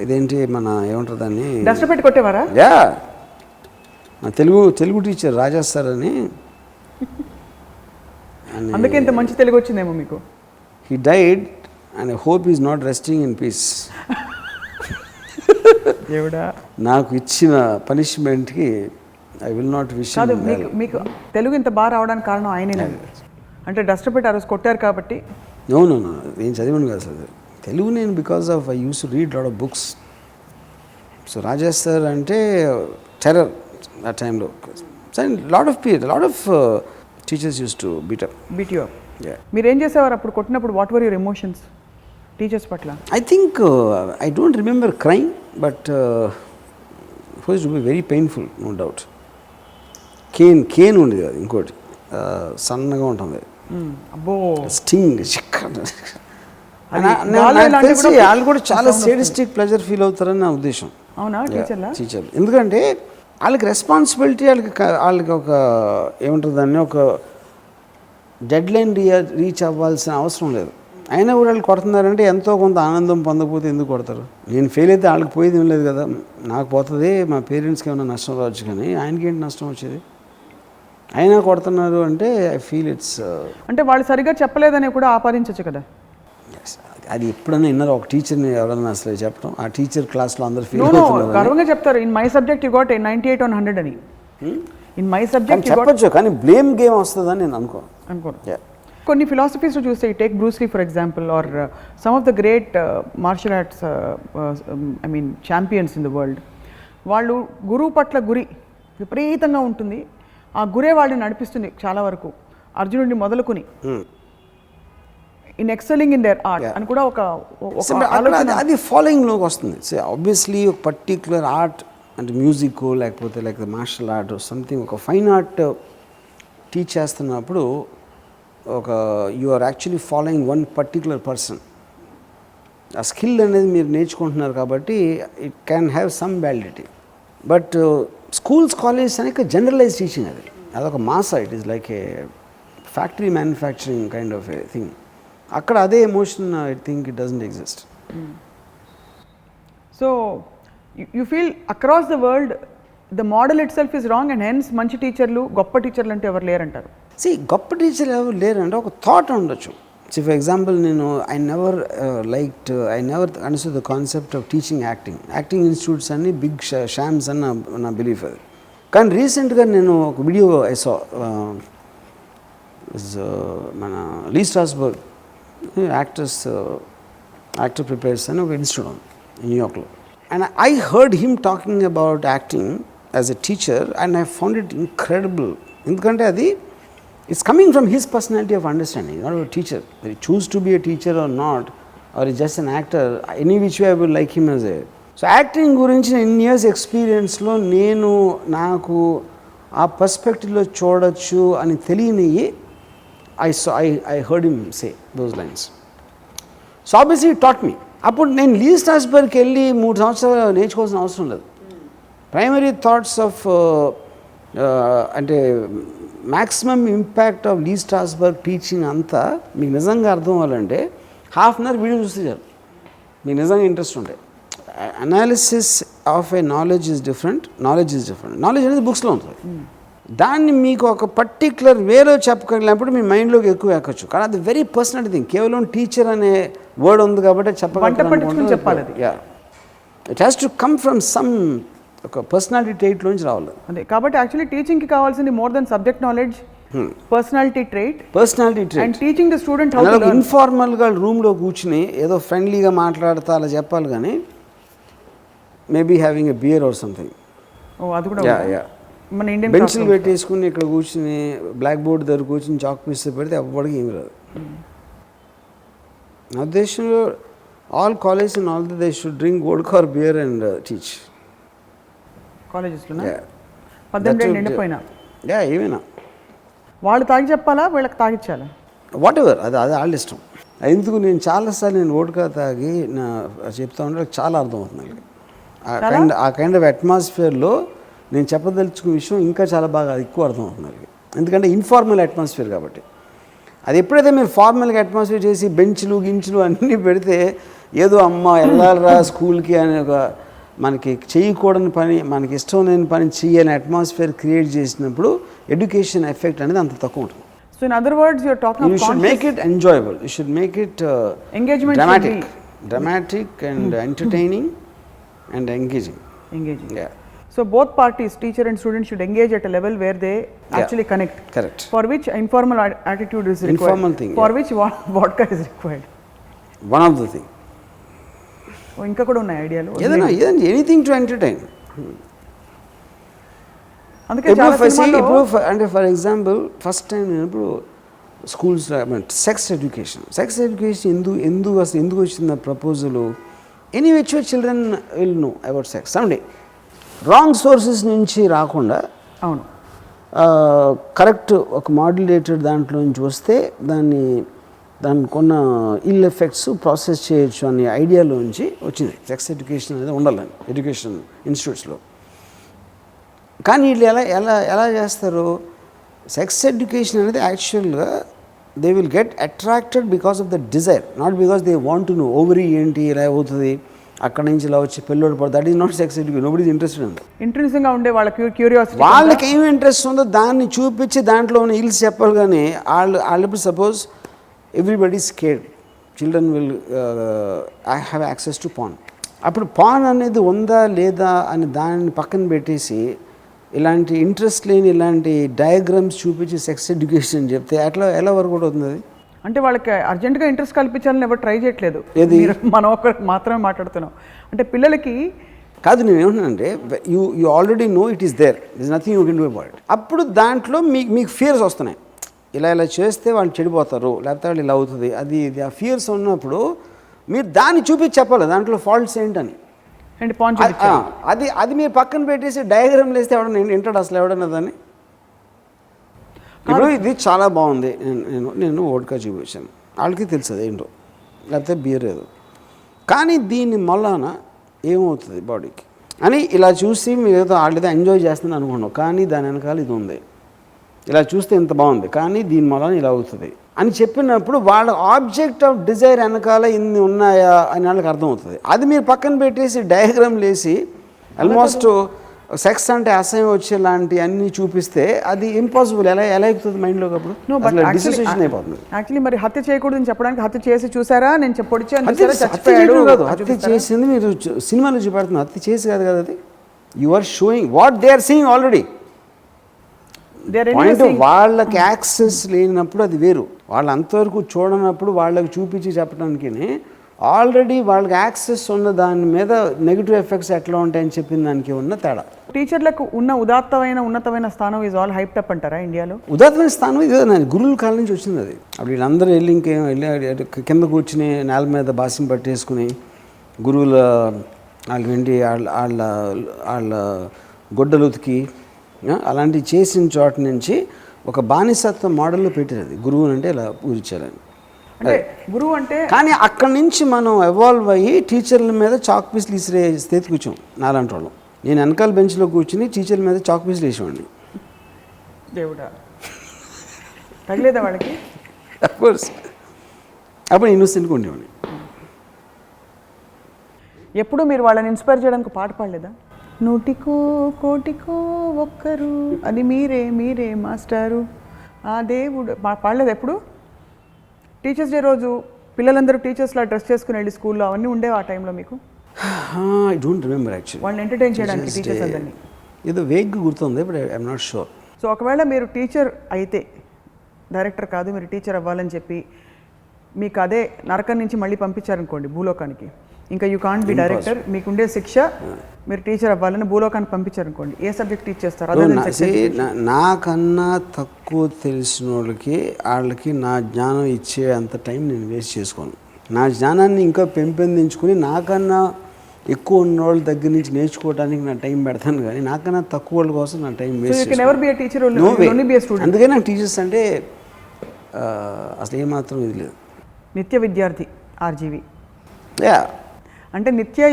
ఇదేంటి మన ఏమంటారు దాన్ని, డస్టర్ పెట్టి కొట్టేవారా? Yeah, Telugu teacher Raja sir అని. అందుకే ఇంత మంచి తెలుగు వచ్చిందేమో మీకు. He died and I hope is not resting in piece. నాకు ఇచ్చిన పనిష్మెంట్కి ఐ విల్ నాట్ విష్. కాదు, మీకు తెలుగు ఇంత బాగా రావడానికి కారణం ఆయనే. అంటే డస్టర్ పెట్టి ఆ రోజు కొట్టారు కాబట్టి. నో నేను చదివాను కదా సార్ తెలుగు. నేను because of I use to read lot of books. So Raja sir అంటే టెర్రర్ ఆ టైంలో. Lot of teachers used to beat you up. మీరు ఏం చేసేవారు అప్పుడు కొట్టినప్పుడు? What were your emotions teachers పట్ల? I think I don't remember crime, but it was to be very painful, no doubt. Cane ఉండేది అది, ఇంకోటి సన్నగా ఉంటుంది, అబ్బో స్టింగ్ నాకు తెలిసి వాళ్ళు కూడా చాలా సేడిస్టిక్ ప్లెజర్ ఫీల్ అవుతారని నా ఉద్దేశం. అవునా టీచర్లు ఎందుకంటే వాళ్ళకి రెస్పాన్సిబిలిటీ, వాళ్ళకి ఒక ఏముంటుంది దాన్ని, ఒక డెడ్ లైన్ రీచ్ అవ్వాల్సిన అవసరం లేదు. అయినా కూడా వాళ్ళు కొడుతున్నారంటే ఎంతో కొంత ఆనందం పొందకపోతే ఎందుకు కొడతారు? నేను ఫెయిల్ అయితే వాళ్ళకి పోయేది ఏం లేదు కదా, నాకు పోతుంది, మా పేరెంట్స్కి ఏమైనా నష్టం రావచ్చు, కానీ ఆయనకి ఏంటి నష్టం వచ్చేది? అయినా కొడుతున్నారు అంటే ఐ ఫీల్ ఇట్స్ అంటే వాళ్ళు సరిగ్గా చెప్పలేదని కూడా ఆపాదించవచ్చు కదా. అది ఎప్పుడైనా విన్నారు ఒక టీచర్ని ఎవరన్నా అసలు చెప్పడం? ఆ టీచర్ క్లాస్లో అందరు ఫీల్ గర్వంగా చెప్తారు, in my subject you got 98 on 100 అని. ఇన్ మై సబ్జెక్ట్ చెప్పచ్చు, కానీ బ్లేమ్ గేమ్ వస్తుందని నేను అనుకోను. కొన్ని ఫిలాసఫీస్లో చూస్తే take Bruce Lee for example, or some of the great martial arts I mean champions in the world, వాళ్ళు గురువు పట్ల గురి విపరీతంగా ఉంటుంది. ఆ గురే వాళ్ళని నడిపిస్తుంది చాలా వరకు, అర్జునుడిని మొదలుకొని in excelling in their art అని కూడా ఒక అది ఫాలోయింగ్లోకి వస్తుంది. సో ఆబ్వియస్లీ ఒక పర్టిక్యులర్ ఆర్ట్ అంటే మ్యూజిక్ లేకపోతే లైక్ మార్షల్ ఆర్ట్ సంథింగ్, ఒక ఫైన్ ఆర్ట్ టీచ్ చేస్తున్నప్పుడు ఒక you are actually following one particular person. ఆ స్కిల్ అనేది మీరు నేర్చుకుంటున్నారు కాబట్టి it can have some validity. But schools colleges అనేక జనరలైజ్ టీచింగ్, అదొక మాసా, it is like a factory manufacturing kind of a thing. అక్కడ అదే emotion I think it doesn't exist. So you feel across the world the model it self is wrong, and hence మంచి టీచర్లు గొప్ప టీచర్లు అంటే ఎవరు లేరంటారు? గొప్ప టీచర్లు ఎవరు లేరంటే ఒక థాట్ ఉండొచ్చు. ఫర్ ఎగ్జాంపుల్ నేను I never understood the concept of teaching acting institutes అన్ని బిగ్ షామ్స్ అని నా బిలీఫ్ అది. కానీ రీసెంట్గా నేను ఒక వీడియో ఐ సా, మన లీ స్ట్రాస్బర్గ్ యాక్టర్ ప్రిపేర్స్ అని ఒక ఇన్స్టిట్యూట్ ఉంది న్యూయార్క్లో, and I heard him talking about acting as a teacher and I found it incredible. ఎందుకంటే అది it's coming from his personality of understanding, not a teacher. Whether he choose to be a teacher or not, or he's just an actor, any which way I will like him as a. So acting గురించి ఇన్ ఇయర్స్ ఎక్స్పీరియన్స్లో నాకు ఆ పర్స్పెక్టివ్లో చూడొచ్చు అని తెలియనివి I heard him say those lines. So obviously it taught me. అప్పుడు నేను లీ స్ట్రాస్బర్గ్కి వెళ్ళి 3 సంవత్సరాలు నేర్చుకోవాల్సిన అవసరం లేదు. ప్రైమరీ థాట్స్ ఆఫ్ అంటే maximum impact of Lee Strasberg teaching అంతా మీకు నిజంగా అర్థం అవ్వాలంటే హాఫ్ అన్ అవర్ వీడియో చూస్తే చాలు, మీకు నిజంగా ఇంట్రెస్ట్ ఉంటే. Analysis of A knowledge is different, knowledge అనేది బుక్స్లో ఉంటుంది. దాన్ని మీకు ఒక పర్టిక్యులర్ వేలో చెప్పగలిగినప్పుడు మీ మైండ్లోకి ఎక్కువ ఎక్కచ్చు. కానీ అది వెరీ పర్సనల్ థింగ్. కేవలం టీచర్ అనే వర్డ్ ఉంది కాబట్టి చెప్పాలి. It has to come from some ఒక పర్సనాలిటీ ట్రైట్లోంచి రావాలి. అదే కాబట్టి యాక్చువల్లీ టీచింగ్కి కావాల్సింది more than subject knowledge, personality trait and teaching the student how to learn. ఇన్ఫార్మల్గా రూమ్లో కూర్చుని ఏదో ఫ్రెండ్లీగా మాట్లాడతా అలా చెప్పాలి, కానీ maybe having a beer or something. అది కూడా మన ఇండియన్ బెంచ్లు పెట్టేసుకుని ఇక్కడ కూర్చుని బ్లాక్ బోర్డ్ దగ్గర కూర్చుని చాక్ పీస్ పెడితే ఎవ్వడికి ఏమి రాదు. నా ఉద్దేశంలో all college and all they should drink vodka or beer and teach. కాలేజెస్లో 18 నిండిపోయినా ఏమైనా వాళ్ళు తాగి చెప్పాలా, వీళ్ళకి తాగిచ్చాలా, వాట్ ఎవర్, అది వాళ్ళ ఇష్టం. ఎందుకు నేను చాలాసార్లు నేను వోడ్కా తాగి చెప్తా ఉంటే చాలా అర్థమవుతుంది. ఆ కైండ్ ఆఫ్ అట్మాస్ఫియర్లో నేను చెప్పదలుచుకున్న విషయం ఇంకా చాలా బాగా ఎక్కువ అర్థమవుతుంది. ఎందుకంటే ఇన్ఫార్మల్ అట్మాస్ఫియర్ కాబట్టి. అది ఎప్పుడైతే మీరు ఫార్మల్గా అట్మాస్ఫియర్ చేసి బెంచ్లు గించులు అన్నీ పెడితే ఏదో అమ్మ వెళ్ళాలరా స్కూల్కి అనే ఒక మనకి చేయకూడని పని, మనకి ఇష్టం లేని పని చేయాలని అట్మాస్ఫియర్ క్రియేట్ చేసినప్పుడు ఎడ్యుకేషన్ ఎఫెక్ట్ అనేది అంత తక్కువ ఉంటుంది. So in other words you are talking you should make it enjoyable, you should make it engagement, dramatic and entertaining and engaging. Yeah. So both parties, teacher and student, should engage at a level where they actually connect. Correct. For which informal attitude is required. Informal thing. For which vodka is required. One of the thing. ఇంకా కూడా ఉన్నాయి ఐడియాలు. ఏదైనా ఎనీథింగ్ టు ఎంటర్టైన్. అందుకే చాలా సినిమాల్లో అంటే ఫర్ ఎగ్జాంపుల్ ఫస్ట్ టైం నేను ఇప్పుడు స్కూల్స్ సెక్స్ ఎడ్యుకేషన్ ఎందుకు వచ్చింది proposal. Any which children will know about sex someday. Wrong sources నుంచి రాకుండా అవును కరెక్ట్ ఒక మాడ్యులేటెడ్ దాంట్లో నుంచి వస్తే దానికి ఉన్న ఇల్ ఎఫెక్ట్స్ ప్రాసెస్ చేయొచ్చు అనే ఐడియాలోంచి వచ్చింది సెక్స్ ఎడ్యుకేషన్ అనేది ఉండాలని ఎడ్యుకేషన్ ఇన్స్టిట్యూట్స్లో. కానీ వీళ్ళు ఎలా చేస్తారు, సెక్స్ ఎడ్యుకేషన్ అనేది యాక్చువల్గా they will get attracted because of the desire, not because they want to know ovary ఏంటి ఇలా అవుతుంది అక్కడ నుంచి ఇలా వచ్చి పెళ్ళోడు పడు. That is not sex education. Nobody is interested in that. ఇంట్రెస్టింగ్గా ఉండే వాళ్ళకి క్యూరియాసిటీ, వాళ్ళకి ఏమి ఇంట్రెస్ట్ ఉందో దాన్ని చూపించి దాంట్లో ఉన్న ఇల్స్ చెప్పాలి. కానీ వాళ్ళు suppose everybody scared, children will have access to pan. అప్పుడు పాన్ అనేది ఉందా లేదా అని దాన్ని పక్కన పెట్టేసి ఇలాంటి ఇంట్రెస్ట్ లేని ఇలాంటి డయాగ్రామ్స్ చూపించి సెక్స్ ఎడ్యుకేషన్ చెప్తే ఎలా వర్కౌట్ అవుతుంది అది? అంటే వాళ్ళకి అర్జెంటుగా ఇంట్రెస్ట్ కల్పించాలని ఎవరు ట్రై చేయట్లేదు. మనం ఒకరికి మాత్రమే మాట్లాడుతున్నాం. అంటే పిల్లలకి కాదు, నేను ఏమంటున్నానంటే you already know it is there, is nothing you can do about it. అప్పుడు దాంట్లో మీకు ఫియర్స్ వస్తున్నాయి, ఇలా చేస్తే వాళ్ళు చెడిపోతారు, లేకపోతే వాళ్ళు ఇలా అవుతుంది, అది ఆ ఫియర్స్ ఉన్నప్పుడు మీరు దాన్ని చూపించి చెప్పాలి దాంట్లో ఫాల్ట్స్ ఏంటని. అండ్ పాయింట్ అది మీరు పక్కన పెట్టేసి డయాగ్రామ్లు వేస్తే ఎవడన్నా వింటాడు అసలు ఎవడన్నా దాన్ని? ఇప్పుడు ఇది చాలా బాగుంది, నేను ఓడ్కా చూపించాను, వాళ్ళకి తెలుసు అది ఏంటో, లేకపోతే బియర్ ఏదో. కానీ దీని మళ్ళాన ఏమవుతుంది బాడీకి అని ఇలా చూసి మీరు ఏదో వాళ్ళేదో ఎంజాయ్ చేస్తుంది అనుకున్నాం, కానీ దాని వెనకాల ఇది ఉంది. ఇలా చూస్తే ఇంత బాగుంది కానీ దీని వలన ఇలా అవుతుంది అని చెప్పినప్పుడు వాళ్ళ ఆబ్జెక్ట్ ఆఫ్ డిజైర్ వెనకాల ఇన్ని ఉన్నాయా అని వాళ్ళకి అర్థమవుతుంది. అది మీరు పక్కన పెట్టేసి డయాగ్రామ్ వేసి ఆల్మోస్ట్ సెక్స్ అంటే అసహ్యం వచ్చేలాంటి అన్నీ చూపిస్తే అది ఇంపాసిబుల్. ఎలా ఎక్కుతుంది మైండ్లోకి? అప్పుడు డిసిషన్ అయిపోతుంది. యాక్చువల్లీ మరి హత్య చేయకూడదని చెప్పడానికి హత్య చేసి చూసారా, నేను పొడిచాను, హత్య చేసింది మీరు సినిమాలో చూపెడుతున్నారు, హత్య చేసి కాదు కదా అది. You are showing what they are seeing already. Point వాళ్ళకి యాక్సెస్ లేనప్పుడు అది వేరు, వాళ్ళు అంతవరకు చూడనప్పుడు వాళ్ళకి చూపించి చెప్పడానికి ఆల్రెడీ వాళ్ళకి యాక్సెస్ ఉన్న దాని మీద నెగిటివ్ ఎఫెక్ట్స్ ఎట్లా ఉంటాయని చెప్పిన దానికి ఉన్న తేడా. టీచర్లకు ఉన్న ఉన్నతమైన స్థానం ఈజ్ ఆల్ హైప్డ్ అప్ అంటారా ఇండియాలో? ఉదాత్తమైన స్థానం ఇది గురువుల కాలం నుంచి వచ్చింది అది. అప్పుడు వీళ్ళందరూ వెళ్ళి కింద కూర్చుని నేల మీద బాసిం పట్టేసుకుని గురువుల వాళ్ళకి వెండి వాళ్ళ గొడ్డలు ఉతికి అలాంటివి చేసిన చోట నుంచి ఒక బానిసత్వ మోడల్లో పెట్టేది గురువు అంటే ఇలా పూజించాలని. అంటే గురువు అంటే కానీ అక్కడి నుంచి మనం ఎవాల్వ్ అయ్యి టీచర్ల మీద చాక్ పీస్లు ఇసిరే స్థితికి కూర్చోం. నాలాంటి వాళ్ళం, నేను వెనకాల బెంచ్లో కూర్చుని టీచర్ల మీద చాక్ పీస్లు వేసేవాడిని. దేవుడా, తగలేదా వాళ్ళకి? అఫ్కోర్స్, అప్పుడు ఇన్నోసెంట్గా ఉండేవాడిని. ఎప్పుడు మీరు వాళ్ళని ఇన్స్పైర్ చేయడానికి పాట పాడలేదా? నూటికో కోటికో ఒక్కరు అది మీరే మాస్టారు ఆ దేవుడు పాడలేదు ఎప్పుడు? టీచర్స్ డే రోజు పిల్లలందరూ టీచర్స్లా డ్రెస్ చేసుకుని వెళ్ళి స్కూల్లో అవన్నీ ఉండేవి ఆ టైంలో మీకు? I don't remember actually. వాళ్ళని ఎంటర్టైన్ చేయడానికి టీచర్స్ అందరినీ ఏదో వేగ్గా గుర్తుంది, but I'm not sure. So ఒకవేళ మీరు టీచర్ అయితే, డైరెక్టర్ కాదు మీరు టీచర్ అవ్వాలని చెప్పి మీకు అదే నరకం నుంచి మళ్ళీ పంపించారనుకోండి భూలోకానికి, ఇంకా యూ కాంట్ బి డైరెక్టర్, మీకుండే శిక్ష మీరు టీచర్ అవ్వాలని భూలోకానికి పంపించారనుకోండి, ఏ సబ్జెక్ట్ టీచ్ చేస్తారు? నాకన్నా తక్కువ తెలిసిన వాళ్ళకి నా జ్ఞానం ఇచ్చే అంత టైం నేను వేస్ట్ చేసుకోను. నా జ్ఞానాన్ని ఇంకా పెంపొందించుకుని నాకన్నా ఎక్కువ ఉన్న వాళ్ళ దగ్గర నుంచి నేర్చుకోవడానికి నా టైం పెడతాను, కానీ నాకన్నా తక్కువ వాళ్ళ కోసం నా టైం వేస్ట్. అందుకే నాకు టీచర్స్ అంటే అసలు ఏమాత్రం ఇది లేదు. నిత్య విద్యార్థి RGV అంటే నిత్య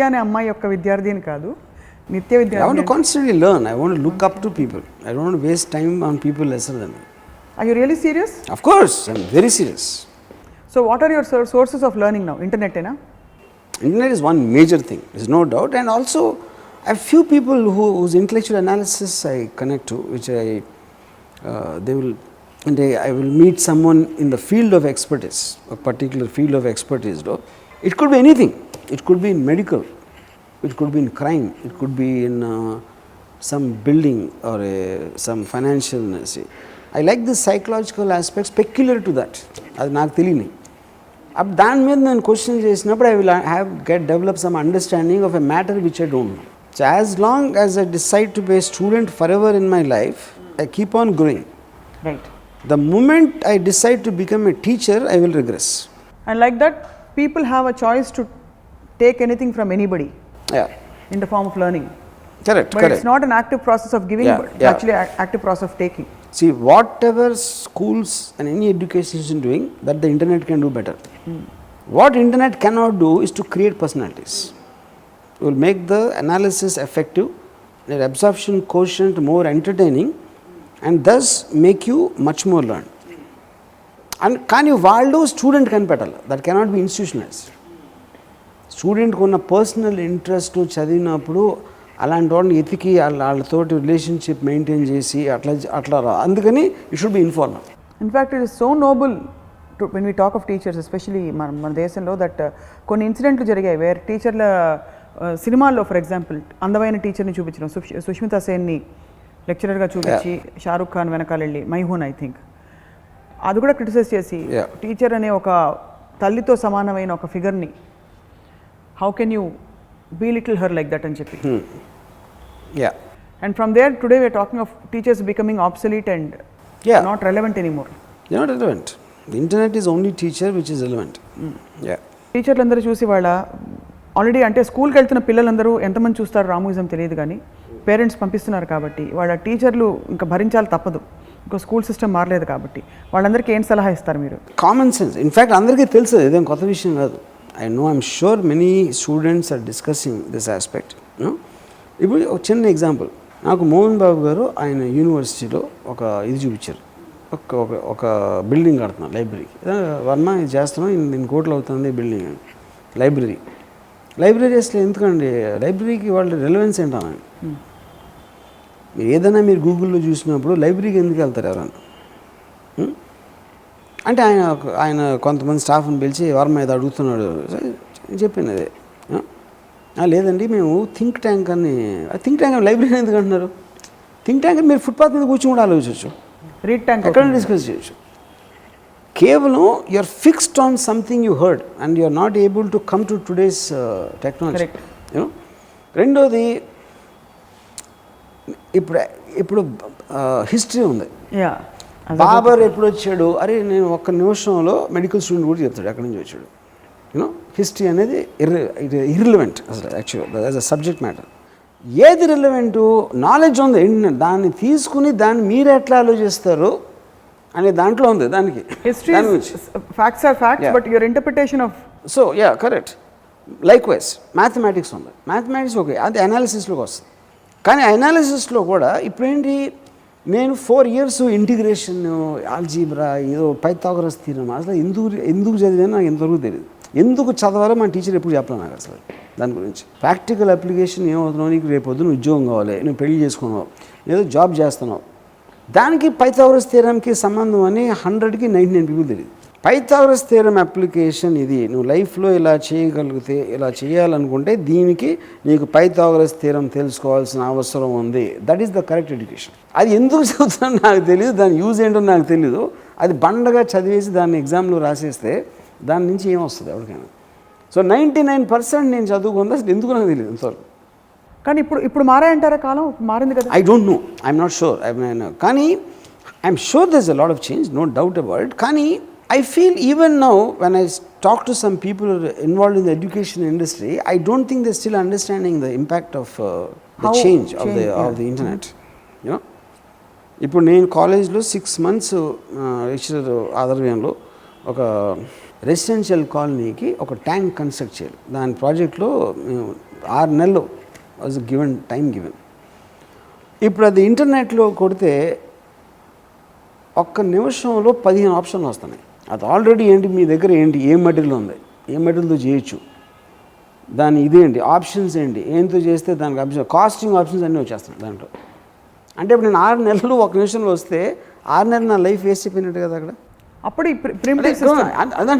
అనే అమ్మాయి యొక్క విద్యార్థి అని కాదు, నిత్య విద్యార్థి. I want to constantly learn. I want to look up to people. I don't want to waste time on people lesser than me. Are you really serious? Of course, I'm very serious. So what are your sources of learning now? Internet na? Internet is one major thing, there's no doubt, and also I have few people whose intellectual analysis I connect to, which I will meet someone in the field of expertise, a particular field of expertise. It could be anything. It could be in medical, it could be in crime, it could be in some building or some financial. I like the psychological aspects peculiar to that. అది నాకు తెలియని అప్పుడు దాని మీద నేను క్వశ్చన్ చేసినప్పుడు I will develop some understanding of a matter which I don't know. So as long as I decide to be a student forever in my life, I keep on growing. Right. The moment I decide to become a teacher, I will regress. And like that, people have a choice to take anything from anybody in the form of learning. Correct, but correct. it's not an active process of giving, Yeah, but yeah. actually active process of taking. See, whatever schools and any education is doing, that the internet can do better. What internet cannot do is to create personalities. It will make the analysis effective, the absorption quotient more entertaining, and thus make you much more learn. And కానీ వాళ్ళు స్టూడెంట్ కనిపెట్టాలి, దట్ కెనాట్ బి ఇన్స్టిట్యూషనలైజ్డ్. స్టూడెంట్కి ఉన్న పర్సనల్ ఇంట్రెస్ట్ చదివినప్పుడు అలాంటి వాళ్ళని ఎతికి వాళ్ళతోటి రిలేషన్షిప్ మెయింటైన్ చేసి అట్లా అందుకని it should be informal. In fact, it is so noble when we talk of teachers, especially మన దేశంలో, దట్ కొన్ని ఇన్సిడెంట్లు జరిగాయి వేర్ టీచర్ల సినిమాల్లో, ఫర్ ఎగ్జాంపుల్ అందమైన టీచర్ని చూపించడం, సుష్మితా సేన్ని లెక్చరర్గా చూపించి షారూక్ ఖాన్ వెనకాల వెళ్ళి మైహూన్ ఐ థింక్ అది కూడా క్రిటిసైజ్ చేసి టీచర్ అనే ఒక తల్లితో సమానమైన ఒక ఫిగర్ని how can you belittle her like that అని చెప్పి. And from there today we're talking of teachers becoming obsolete and not relevant anymore. Not relevant. The internet is only teacher which is relevant. టీచర్లందరూ చూసి వాళ్ళ ఆల్రెడీ అంటే స్కూల్కి వెళ్తున్న పిల్లలందరూ ఎంతమంది చూస్తారు రామూయిజం తెలియదు, కానీ పేరెంట్స్ పంపిస్తున్నారు కాబట్టి వాళ్ళ టీచర్లు ఇంకా భరించాలి తప్పదు, ఇంకా స్కూల్ సిస్టమ్ మారలేదు కాబట్టి వాళ్ళందరికీ ఏం సలహా ఇస్తారు మీరు? Common sense. ఇన్ఫ్యాక్ట్ అందరికీ తెలుసు, ఇదేం కొత్త విషయం కాదు. I know, I'm sure many students are discussing this aspect. ఇప్పుడు ఒక చిన్న ఎగ్జాంపుల్, నాకు మోహన్ బాబు గారు ఆయన యూనివర్సిటీలో ఒక ఇది చూపించారు, ఒక బిల్డింగ్ కడుతున్నాం లైబ్రరీ. వర్మ ఇది చేస్తున్నాం, ఇన్ని కోట్లు అవుతుంది బిల్డింగ్ అని. లైబ్రరీ అసలు ఎందుకండి లైబ్రరీకి వాళ్ళ రిలవెన్స్ ఏంటన్నా? ఏదైనా మీరు గూగుల్లో చూసినప్పుడు లైబ్రరీకి ఎందుకు వెళ్తారు ఎవరన్నా? అంటే ఆయన కొంతమంది స్టాఫ్ని పిలిచి వర్మ ఏదో అడుగుతున్నాడు చెప్పింది అదే. లేదండి మేము థింక్ ట్యాంక్ అని లైబ్రరీ ఎందుకు అంటున్నారు? థింక్ ట్యాంక్ అని మీరు ఫుట్పాత్ మీద కూర్చొని కూడా ఆలోచించవచ్చు, రీడ్ ట్యాంక్ ఎక్కడ డిస్కస్ చేయొచ్చు. కేవలం you are fixed on something you heard and you are not able to come to today's technology. రెండోది, ఇప్పుడు హిస్టరీ ఉంది. బాబర్ ఎప్పుడు వచ్చాడు? అరే నేను ఒక్క నిమిషంలో మెడికల్ స్టూడెంట్ కూడా చెప్తాడు ఎక్కడి నుంచి వచ్చాడు. హిస్టరీ అనేది ఇర్రిలవెంట్ అసలు యాక్చువల్గా యాజ్ అ సబ్జెక్ట్ మ్యాటర్. ఏది రిలవెంటు? నాలెడ్జ్ ఉంది, దాన్ని తీసుకుని దాన్ని మీరు ఎట్లా ఆలోచిస్తారు అనే దాంట్లో ఉంది. దానికి facts are facts but your interpretation of. So correct. Likewise mathematics ఉంది, మ్యాథమెటిక్స్ ఓకే, అది అనాలిసిస్లోకి వస్తుంది. కానీ అనాలిసిస్లో కూడా ఇప్పుడేంటి, నేను 4 years ఇంటిగ్రేషన్, ఆల్జీబ్రా, ఏదో పైథాగరస్ థీరమ్, అసలు ఎందుకు చదివానో నాకు ఎంతవరకు తెలియదు. ఎందుకు చదవాలో మన టీచర్ ఎప్పుడు చెప్పలేదు నాకు అసలు దాని గురించి. ప్రాక్టికల్ అప్లికేషన్ ఏమవుతున్నావు, నీకు రేపు పొద్దున ఉద్యోగం కావాలి, నువ్వు పెళ్లి చేసుకున్నావు, ఏదో జాబ్ చేస్తున్నావు, దానికి పైథాగరస్ థీరమ్కి సంబంధం అని 100కి 99 people తెలియదు. పైథాగరస్ థీరమ్ అప్లికేషన్ ఇది, నువ్వు లైఫ్లో ఇలా చేయగలిగితే, ఇలా చేయాలనుకుంటే దీనికి నీకు పైథాగరస్ థీరమ్ తెలుసుకోవాల్సిన అవసరం ఉంది. That is the correct education. అది ఎందుకు చదువుతానో నాకు తెలియదు, దాని యూజ్ ఏంటో నాకు తెలియదు. అది బండగా చదివేసి దాన్ని ఎగ్జామ్లో రాసేస్తే దాని నుంచి ఏమొస్తుంది ఎవరికైనా. సో 99% నేను చదువుకుందా అసలు ఎందుకు నాకు తెలియదు ఇంతవరకు. కానీ ఇప్పుడు మారాయంటారా? కాలం మారింది కదా. I don't know, I'm not sure. కానీ I'm sure there is a lot of change, no doubt about it. కానీ I feel even now when I talk to some people involved in the education industry, I don't think they're still understanding the impact of the change of the internet. You know, ఇప్పుడు నేను కాలేజ్లో 6 months లెక్చరర్ ఆధ్వర్యంలో ఒక రెసిడెన్షియల్ కాలనీకి ఒక ట్యాంక్ కన్స్ట్రక్ట్ చేయాలి. దాని ప్రాజెక్ట్లో 6 నెలలు వాజ్ టైం గివెన్. ఇప్పుడు అది ఇంటర్నెట్లో కొడితే ఒక్క నిమిషంలో 15 ఆప్షన్లు వస్తున్నాయి. అది ఆల్రెడీ ఏంటి, మీ దగ్గర ఏంటి, ఏ మెటీరియల్ ఉంది, ఏ మెటీరియల్తో చేయొచ్చు, దాని ఇదేంటి, ఆప్షన్స్ ఏంటి, ఏంతో చేస్తే దానికి ఆప్షన్, కాస్టింగ్ ఆప్షన్స్ అన్నీ వచ్చేస్తున్నాయి దాంట్లో. అంటే ఇప్పుడు నేను 6 నెలలు 1 నిమిషంలో వస్తే 6 నెలలు నా లైఫ్ వేస్ట్ అయిపోయినట్టు కదా అక్కడ. అప్పుడు అదే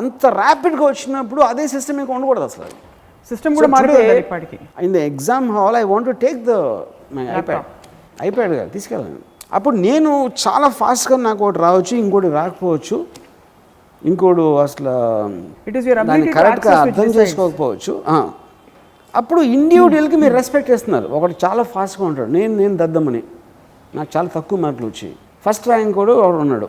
అంత ర్యాపిడ్గా వచ్చినప్పుడు అదే సిస్టమ్ ఇంకా ఉండకూడదు అసలు. సిస్టమ్ కూడా మారిపోయింది ఇప్పటికి. In the exam hall I want to take the my iPad తీసుకెళ్ళాను. అప్పుడు నేను చాలా ఫాస్ట్గా నాకు ఒకటి రావచ్చు, ఇంకోటి రాకపోవచ్చు, ఇంకోటి అసలు దాన్ని కరెక్ట్గా అర్థం చేసుకోకపోవచ్చు. అప్పుడు ఇండివిజువల్కి మీరు రెస్పెక్ట్ చేస్తున్నారు. ఒకటి చాలా ఫాస్ట్గా ఉంటాడు, నేను దద్దమ్మని, నాకు చాలా తక్కువ మార్కులు వచ్చాయి, ఫస్ట్ ర్యాంక్ కూడా ఒకడు ఉన్నాడు,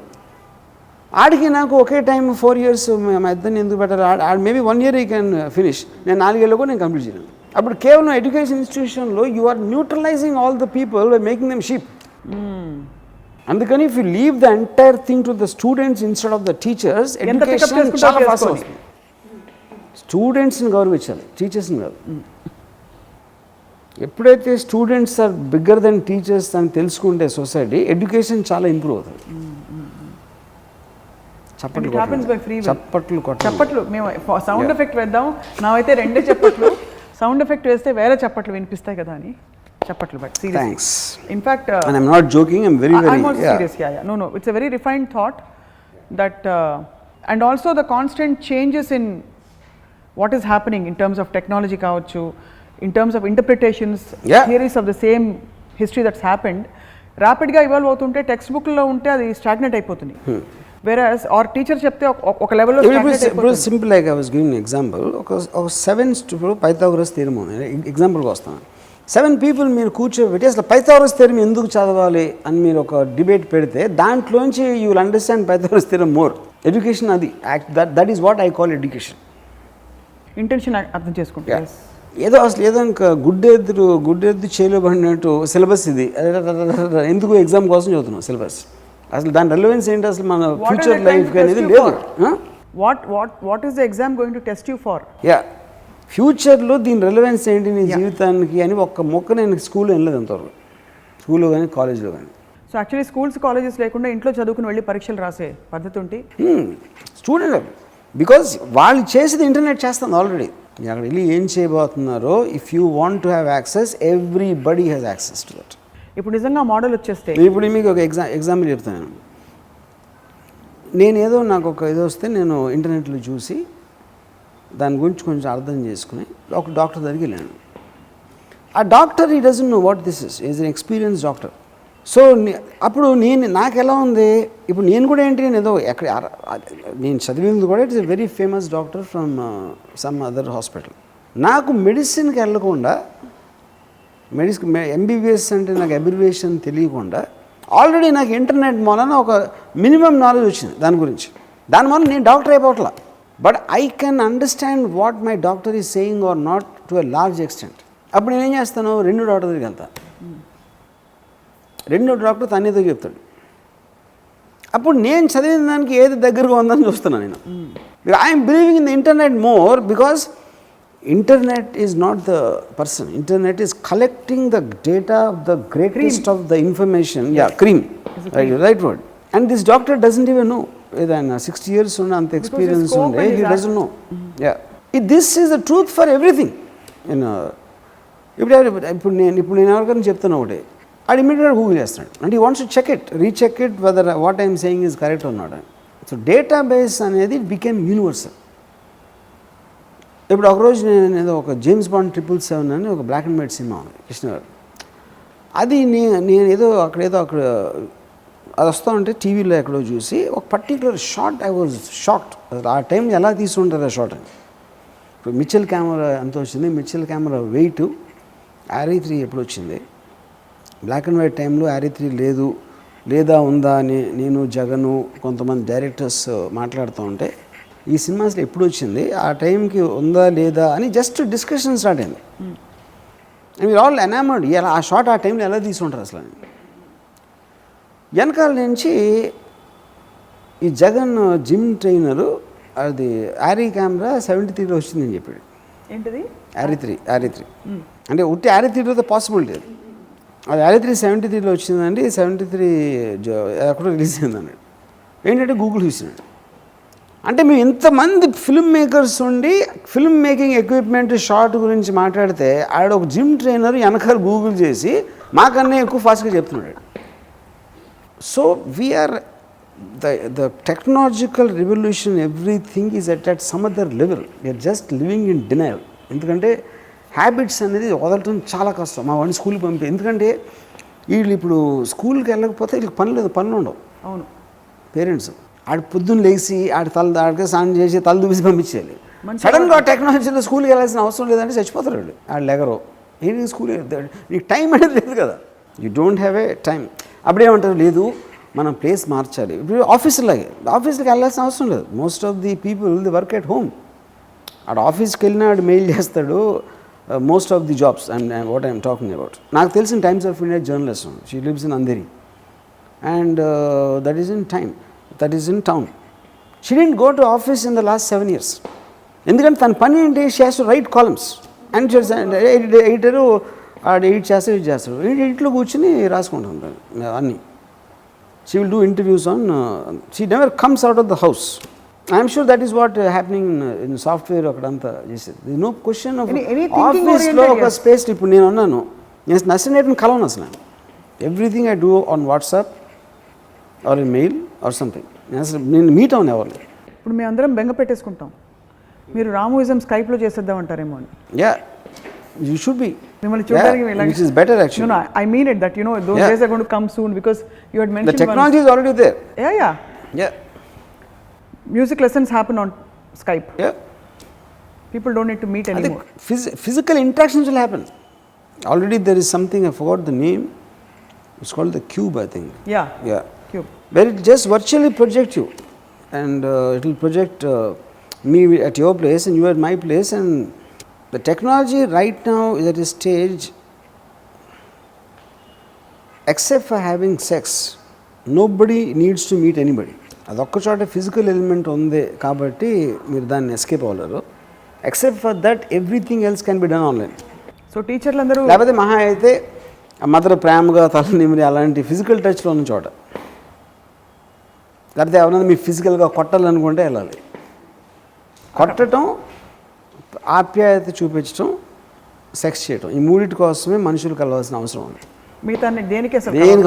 ఆడికి నాకు ఒకే టైం 4 years మా ఇద్దరిని ఎందుకు పెట్టాలి, ఆడు మేబీ 1 year ఈ క్యాన్ ఫినిష్, నేను 4 ఏళ్ళు కూడా నేను కంప్లీట్ చేయను. అప్పుడు కేవలం ఎడ్యుకేషన్ ఇన్స్టిట్యూషన్లో you are neutralizing all the people by making them sheep. అందుకని if you leave the entire thing to the students instead of the teachers, education చాలా ఫాస్ట్ వస్తుంది. స్టూడెంట్స్ని గౌరవించాలి, టీచర్స్ని కాదు. ఎప్పుడైతే students are bigger than teachers అని తెలుసుకుంటే సొసైటీ, ఎడ్యుకేషన్ చాలా ఇంప్రూవ్ అవుతుంది. చప్పట్లు మేము సౌండ్ ఎఫెక్ట్ వేద్దాం. నావైతే 2 చప్పట్లు, సౌండ్ ఎఫెక్ట్ వేస్తే వేరే చప్పట్లు వినిపిస్తాయి కదా అని చప్పట్లు. But thanks. In fact and I'm not joking, I'm very serious. Yeah. No, it's a very refined thought that and also the constant changes in what is happening in terms of technology కావచ్చు, in terms of interpretations, theories of the same history that's happened, rapidly evolve అవుతుంటే టెక్స్ట్ బుక్లో ఉంటే అది స్టాగ్నేట్ అయిపోతుంది. Whereas or teacher చెప్తే ఒక లెవెల్లో స్టాగ్నేట్ అయిపోతుంది. Simple like I was giving an example. ఒక 7 పైథాగరస్ థియరమ్ ఉంది. ఎగ్జాంపుల్కి వస్తాను. 7 people మీరు కూర్చోబెట్టి అసలు పైథాగరస్ థియరమ్ ఎందుకు చదవాలి అని మీరు ఒక డిబేట్ పెడితే దాంట్లోంచి you will understand Pythagoras theorem more. Education అది, that is what I call education. Intention అర్థం చేసుకుంటా. ఏదో అసలు ఏదో ఇంకా గుడ్డెద్దు చేలో పడినట్టు సిలబస్ ఇది ఎందుకు ఎగ్జామ్ కోసం చదువుతున్నాం సిలబస్. అసలు దాని రెలవెన్స్ ఏంటి అసలు మన ఫ్యూచర్ లైఫ్ అనేది లేదు. What is the exam going to test you for? ఫ్యూచర్లో దీని రెలవెన్స్ ఏంటి నీ జీవితానికి అని ఒక్క మొక్క నేను స్కూల్లో వెళ్ళలేదు అంతవరకు, స్కూల్లో కానీ కాలేజ్లో కానీ. సో యాక్చువల్లీ స్కూల్స్ కాలేజెస్ లేకుండా ఇంట్లో చదువుకుని వెళ్ళి పరీక్షలు రాసే పద్ధతి ఉంటే స్టూడెంట్, బికాజ్ వాళ్ళు చేసేది ఇంటర్నెట్ చేస్తుంది ఆల్రెడీ. మీరు అక్కడ వెళ్ళి ఏం చేయబోతున్నారో, if you want to have access, everybody has access to that. ఇప్పుడు నిజంగా మోడల్ వచ్చేస్తే, ఇప్పుడు మీకు ఒక ఎగ్జాంపుల్ చెప్తాను. నేనేదో నాకు ఒక ఏదో వస్తే నేను ఇంటర్నెట్లో చూసి దాని గురించి కొంచెం అర్థం చేసుకుని ఒక డాక్టర్ దగ్గరికి వెళ్ళాను. ఆ doctor he doesn't know what this is, is an experience doctor. So అప్పుడు నాకు ఎలా ఉంది, ఇప్పుడు నేను కూడా ఏంటి, నేను ఏదో నేను చదివింది కూడా it's a very famous doctor from some other hospital. నాకు మెడిసిన్కి వెళ్ళకుండా, ఎంబీబీఎస్ అంటే నాకు అబ్రివేషన్ తెలియకుండా ఆల్రెడీ నాకు ఇంటర్నెట్ మూలన ఒక మినిమం నాలెడ్జ్ వచ్చింది దాని గురించి. దాని వల్ల నేను డాక్టర్ అయిపోవట్లా, but I can understand what my doctor is saying or not to a large extent. అప్పుడు నేనేం చేస్తాను, 2 డాక్టర్ దగ్గరికి వెళ్తాను. 2 డాక్టర్ తనేదో చెప్తాడు. అప్పుడు నేను చదివిన దానికి ఏది దగ్గరగా ఉందని చూస్తున్నాను నేను. I'm believing in the internet more because internet is not the person. Internet is collecting the data of the greatest of the information. Cream. Right word. And this doctor doesn't even know. Whether 60 years on ante experience unde, he doesn't know. This is the truth for everything. ఇప్పుడు నేను ఎవరికైనా చెప్తాను ఒకటి, అది ఇమీడియట్గా గూగుల్ చేస్తున్నాడు and he wants to check it, recheck it whether what I am saying is correct or not. So database అనేది became universal. ఇప్పుడు ఒకరోజు నేను ఏదో ఒక జేమ్స్ బాండ్ 777 అని ఒక బ్లాక్ అండ్ వైట్ సినిమా ఉంది కృష్ణ గారు. అది నేను ఏదో అక్కడ అది వస్తూ ఉంటే టీవీలో ఎక్కడో చూసి ఒక particular shot I was shocked. ఆ టైం ఎలా తీసుకుంటారు ఆ షాట్ అని. ఇప్పుడు మిచెల్ కెమెరా ఎంత వచ్చింది, మిచెల్ కెమెరా వెయిట్ RE3 ఎప్పుడు వచ్చింది, బ్లాక్ అండ్ వైట్ టైంలో RE3 లేదా ఉందా అని నేను జగను కొంతమంది డైరెక్టర్స్ మాట్లాడుతూ ఉంటే ఈ సినిమా అసలు ఎప్పుడు వచ్చింది, ఆ టైంకి ఉందా లేదా అని జస్ట్ డిస్కషన్ స్టార్ట్ అయింది. అండ్ మీరు ఆల్ ఎనామర్డ్, ఇలా ఆ షాట్ ఆ టైంలో ఎలా తీసుకుంటారు అసలు అని. వెనకాల నుంచి ఈ జగన్ జిమ్ ట్రైనరు అది RE కెమెరా 73లో వచ్చిందని చెప్పాడు. ఏంటిది RE3 అంటే ఉట్టి RE3లో పాసిబిలిటీ అది RE3 73లో వచ్చిందండి, 73 ఎక్కడో రిలీజ్ అయింది అన్నాడు. ఏంటంటే గూగుల్ చూసినాడు. అంటే మేము ఇంతమంది ఫిల్మ్ మేకర్స్ ఉండి ఫిల్మ్ మేకింగ్ ఎక్విప్మెంట్ షార్ట్ గురించి మాట్లాడితే ఆడ ఒక జిమ్ ట్రైనర్ వెనకాల గూగుల్ చేసి మాకన్నా ఎక్కువ ఫాస్ట్గా చెప్తున్నాడు. So we're the technological revolution, everything is at some other level. We're just living in denial. ఎందుకంటే హ్యాబిట్స్ అనేది వదలటం చాలా కష్టం. మా వాడిని స్కూల్కి పంపి, ఎందుకంటే వీళ్ళు ఇప్పుడు స్కూల్కి వెళ్ళకపోతే వీళ్ళకి పనులు ఉండవు. అవును, పేరెంట్స్ ఆడు పొద్దున్న లేచి ఆడికి స్నానం చేసి తల దూసి పంపించేయాలి. సడన్గా టెక్నాలజీలో స్కూల్కి వెళ్ళాల్సిన అవసరం లేదంటే చచ్చిపోతారు వాళ్ళు. ఆడు లెగరు ఏంటి స్కూల్, నీకు టైం అనేది లేదు కదా, you don't have a time. అప్పుడేమంటారు, లేదు మనం ప్లేస్ మార్చాలి. ఇప్పుడు ఆఫీస్కి వెళ్ళాల్సిన అవసరం లేదు. Most of the people the work at home. ఆడు ఆఫీస్కి వెళ్ళినా ఆడు మెయిల్ చేస్తాడు, most of the jobs and what I am talking about. నాకు తెలిసిన times of India journalist, she lives in Andheri and that is in town. She didn't go to office in the last 7 years. ఎందుకంటే తన పని ఏంటి, she has to write columns and editor edit చేస్తారు ఇంట్లో కూర్చొని రాసుకుంటుంటారు అన్నీ. She will do interviews on she never comes out of the house. I am sure that is what happening in software అక్కడంతా చేసేది. there is no question of office లో ఒక స్పేస్. ఇప్పుడు నేను అన్నాను, నేను నచ్చినట్టు కలవను అసలు. everything I do on WhatsApp or in mail or something. నేను మీట్ అవును ఎవరు. ఇప్పుడు మేము అందరం బెంగ పెట్టేసుకుంటాం, మీరు రామోయిజం స్కైప్లో చేసేద్దాం అంటారేమో అని. Yeah, you should be. Which is better actually. No, I mean it that those days are going to come soon because you had mentioned the technology is already there. Yeah. Music lessons happen on Skype. Yeah. People don't need to meet anymore. Physical interactions will happen. Already there is something, I forgot the name. It's called the Cube, I think. Yeah. Cube. Where it just virtually project you, and it will project me at your place and you at my place, and the technology right now is at a stage, except for having sex, nobody needs to meet anybody. అదొక్క చోట ఫిజికల్ ఎలిమెంట్ ఉంది కాబట్టి మీరు దాన్ని ఎస్కేప్ అవ్వలేరు. Except for that everything else can be done online. So టీచర్లు అందరూ లేకపోతే మహా అయితే మదర్ ప్రేమగా తల నిమిరి అలాంటి ఫిజికల్ టచ్లో ఉన్న చోట, లేకపోతే ఎవరైనా మీరు ఫిజికల్గా కొట్టాలనుకుంటే వెళ్ళాలి. కొట్టడం, ఆప్యాయత చూపించడం, సెక్స్ చేయడం, ఈ మూడింటి కోసమే మనుషులు కలవాల్సిన అవసరం ఉంది. మిగతా దేనికి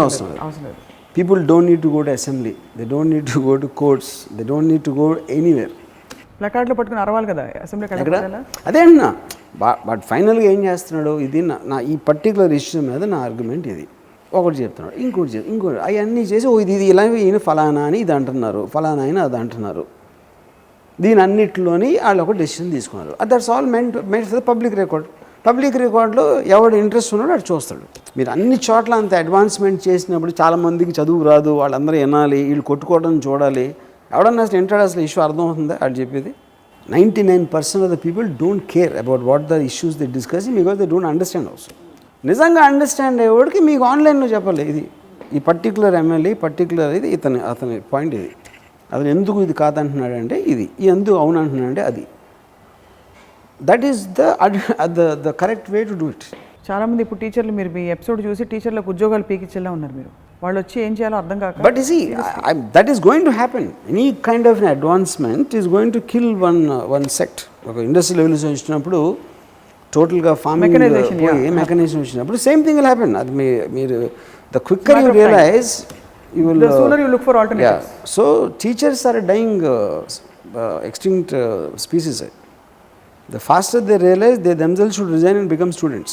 అవసరం లేదు. People don't need to go to assembly, they don't need to go to courts, they don't need to go anywhere. ప్లకార్డ్లో పట్టుకుని అరవాలి కదా అసెంబ్లీకి వెళ్ళాలి. అదే అన్నా. బట్ ఫైనల్గా ఏం చేస్తున్నాడు, ఇది నా ఈ పర్టికులర్ ఇష్యూ మీద నా ఆర్గ్యుమెంట్ ఇది, ఒకటి చెప్తున్నాడు, ఇంకోటి అవన్నీ చేసి ఇది ఇలా ఈయన ఫలానా అని ఇది అంటున్నారు, ఫలానా అయినా అది అంటున్నారు. దీని అన్నిటిలోని వాళ్ళు ఒక డెసిషన్ తీసుకున్నారు. That's all meant for the public record. Public రికార్డులో ఎవడు ఇంట్రెస్ట్ ఉన్నాడో అటు చూస్తాడు. మీరు అన్ని చోట్ల అంత అడ్వాన్స్మెంట్ చేసినప్పుడు చాలామందికి చదువు రాదు, వాళ్ళందరూ వినాలి, వీళ్ళు కొట్టుకోవడం చూడాలి. ఎవడన్నా అసలు ఇంట్రెస్ట్, అసలు ఇష్యూ అర్థమవుతుందా వాళ్ళు చెప్పేది? 99% of the people don't care about what the issues they discussing because they don't understand also. నిజంగా అండర్స్టాండ్ అయ్యేవాడికి మీకు ఆన్లైన్లో చెప్పాలి, ఇది ఈ పర్టికులర్ ఎమ్మెల్యే పర్టికులర్ ఇది అతని పాయింట్ ఇది, అతను ఎందుకు ఇది కాదంటున్నాడంటే ఇది, ఎందుకు అవును అంటున్నాడంటే అది. That is the correct way to do it. చాలామంది ఇప్పుడు టీచర్లు, మీరు మీ ఎపిసోడ్ చూసి టీచర్లకు ఉద్యోగాలు పీకిచ్చేలా ఉన్నారు మీరు. వాళ్ళు వచ్చి ఏం చేయాలో అర్థం కాక. But that is going to happen. Any kind of advancement is going to kill one sect. ఒక ఇండస్ట్రియల్ రెవల్యూషన్ వచ్చినప్పుడు టోటల్గా ఫార్మింగ్ మెకనైజేషన్ వచ్చినప్పుడు సేమ్ థింగ్ విల్ హ్యాపెన్. అది మీరు the quicker you realize you will the sooner you look for alternatives. So teachers are dying extinct species. The faster they realize they themselves should resign and become students.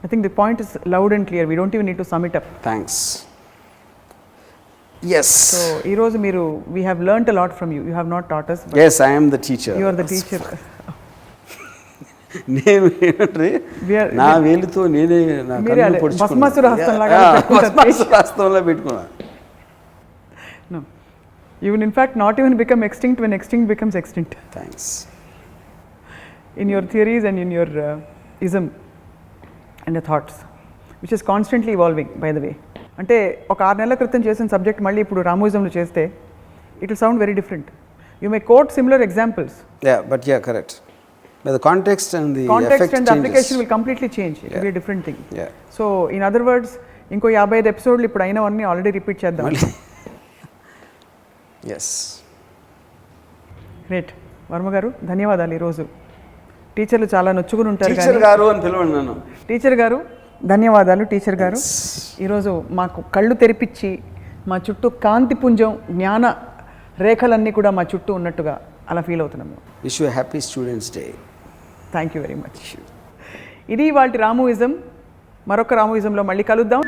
I think the point is loud and clear. We don't even need to sum it up. Thanks. Yes. So ee roju meeru we have learnt a lot from you. You have not taught us, but yes, I am the teacher. You are the teacher. నేను నా వేలుతో నేనే నా కన్ను పొడుచుకున్నాను. భస్మాసుర హస్తంలో పెట్టుకున్నాను. No, you will in fact not even become extinct when extinct becomes extinct. Thanks. In your theories and in your ism and your thoughts, which is constantly evolving, by the way. అంటే ఒక 6 నెలల క్రితం చేసిన సబ్జెక్ట్ మళ్ళీ ఇప్పుడు రామోయిజంలో చేస్తే it will sound very different. You may quote similar examples. Yeah, correct. But the context and the application will completely change. It will be a different thing. Yeah. So in other words, ఇంకో 55 ఎపిసోడ్లు ఇప్పుడు అయినవన్నీ ఆల్రెడీ రిపీట్ చేద్దాం. ఎస్. గ్రేట్. వర్మ గారు ధన్యవాదాలు. ఈరోజు టీచర్లు చాలా నొచ్చుకుని ఉంటారు. టీచర్ గారు అని పిలవండి నన్ను. టీచర్ గారు ధన్యవాదాలు. టీచర్ గారు ఈరోజు మాకు కళ్ళు తెరిపించి మా చుట్టూ కాంతిపుంజం జ్ఞాన రేఖలన్నీ కూడా మా చుట్టూ ఉన్నట్టుగా అలా ఫీల్ అవుతున్నాము. Wish you happy students day. Thank you very much. ఇది వాటి రామోయిజం. మరొక రామోయిజంలో మళ్ళీ కలుద్దాం.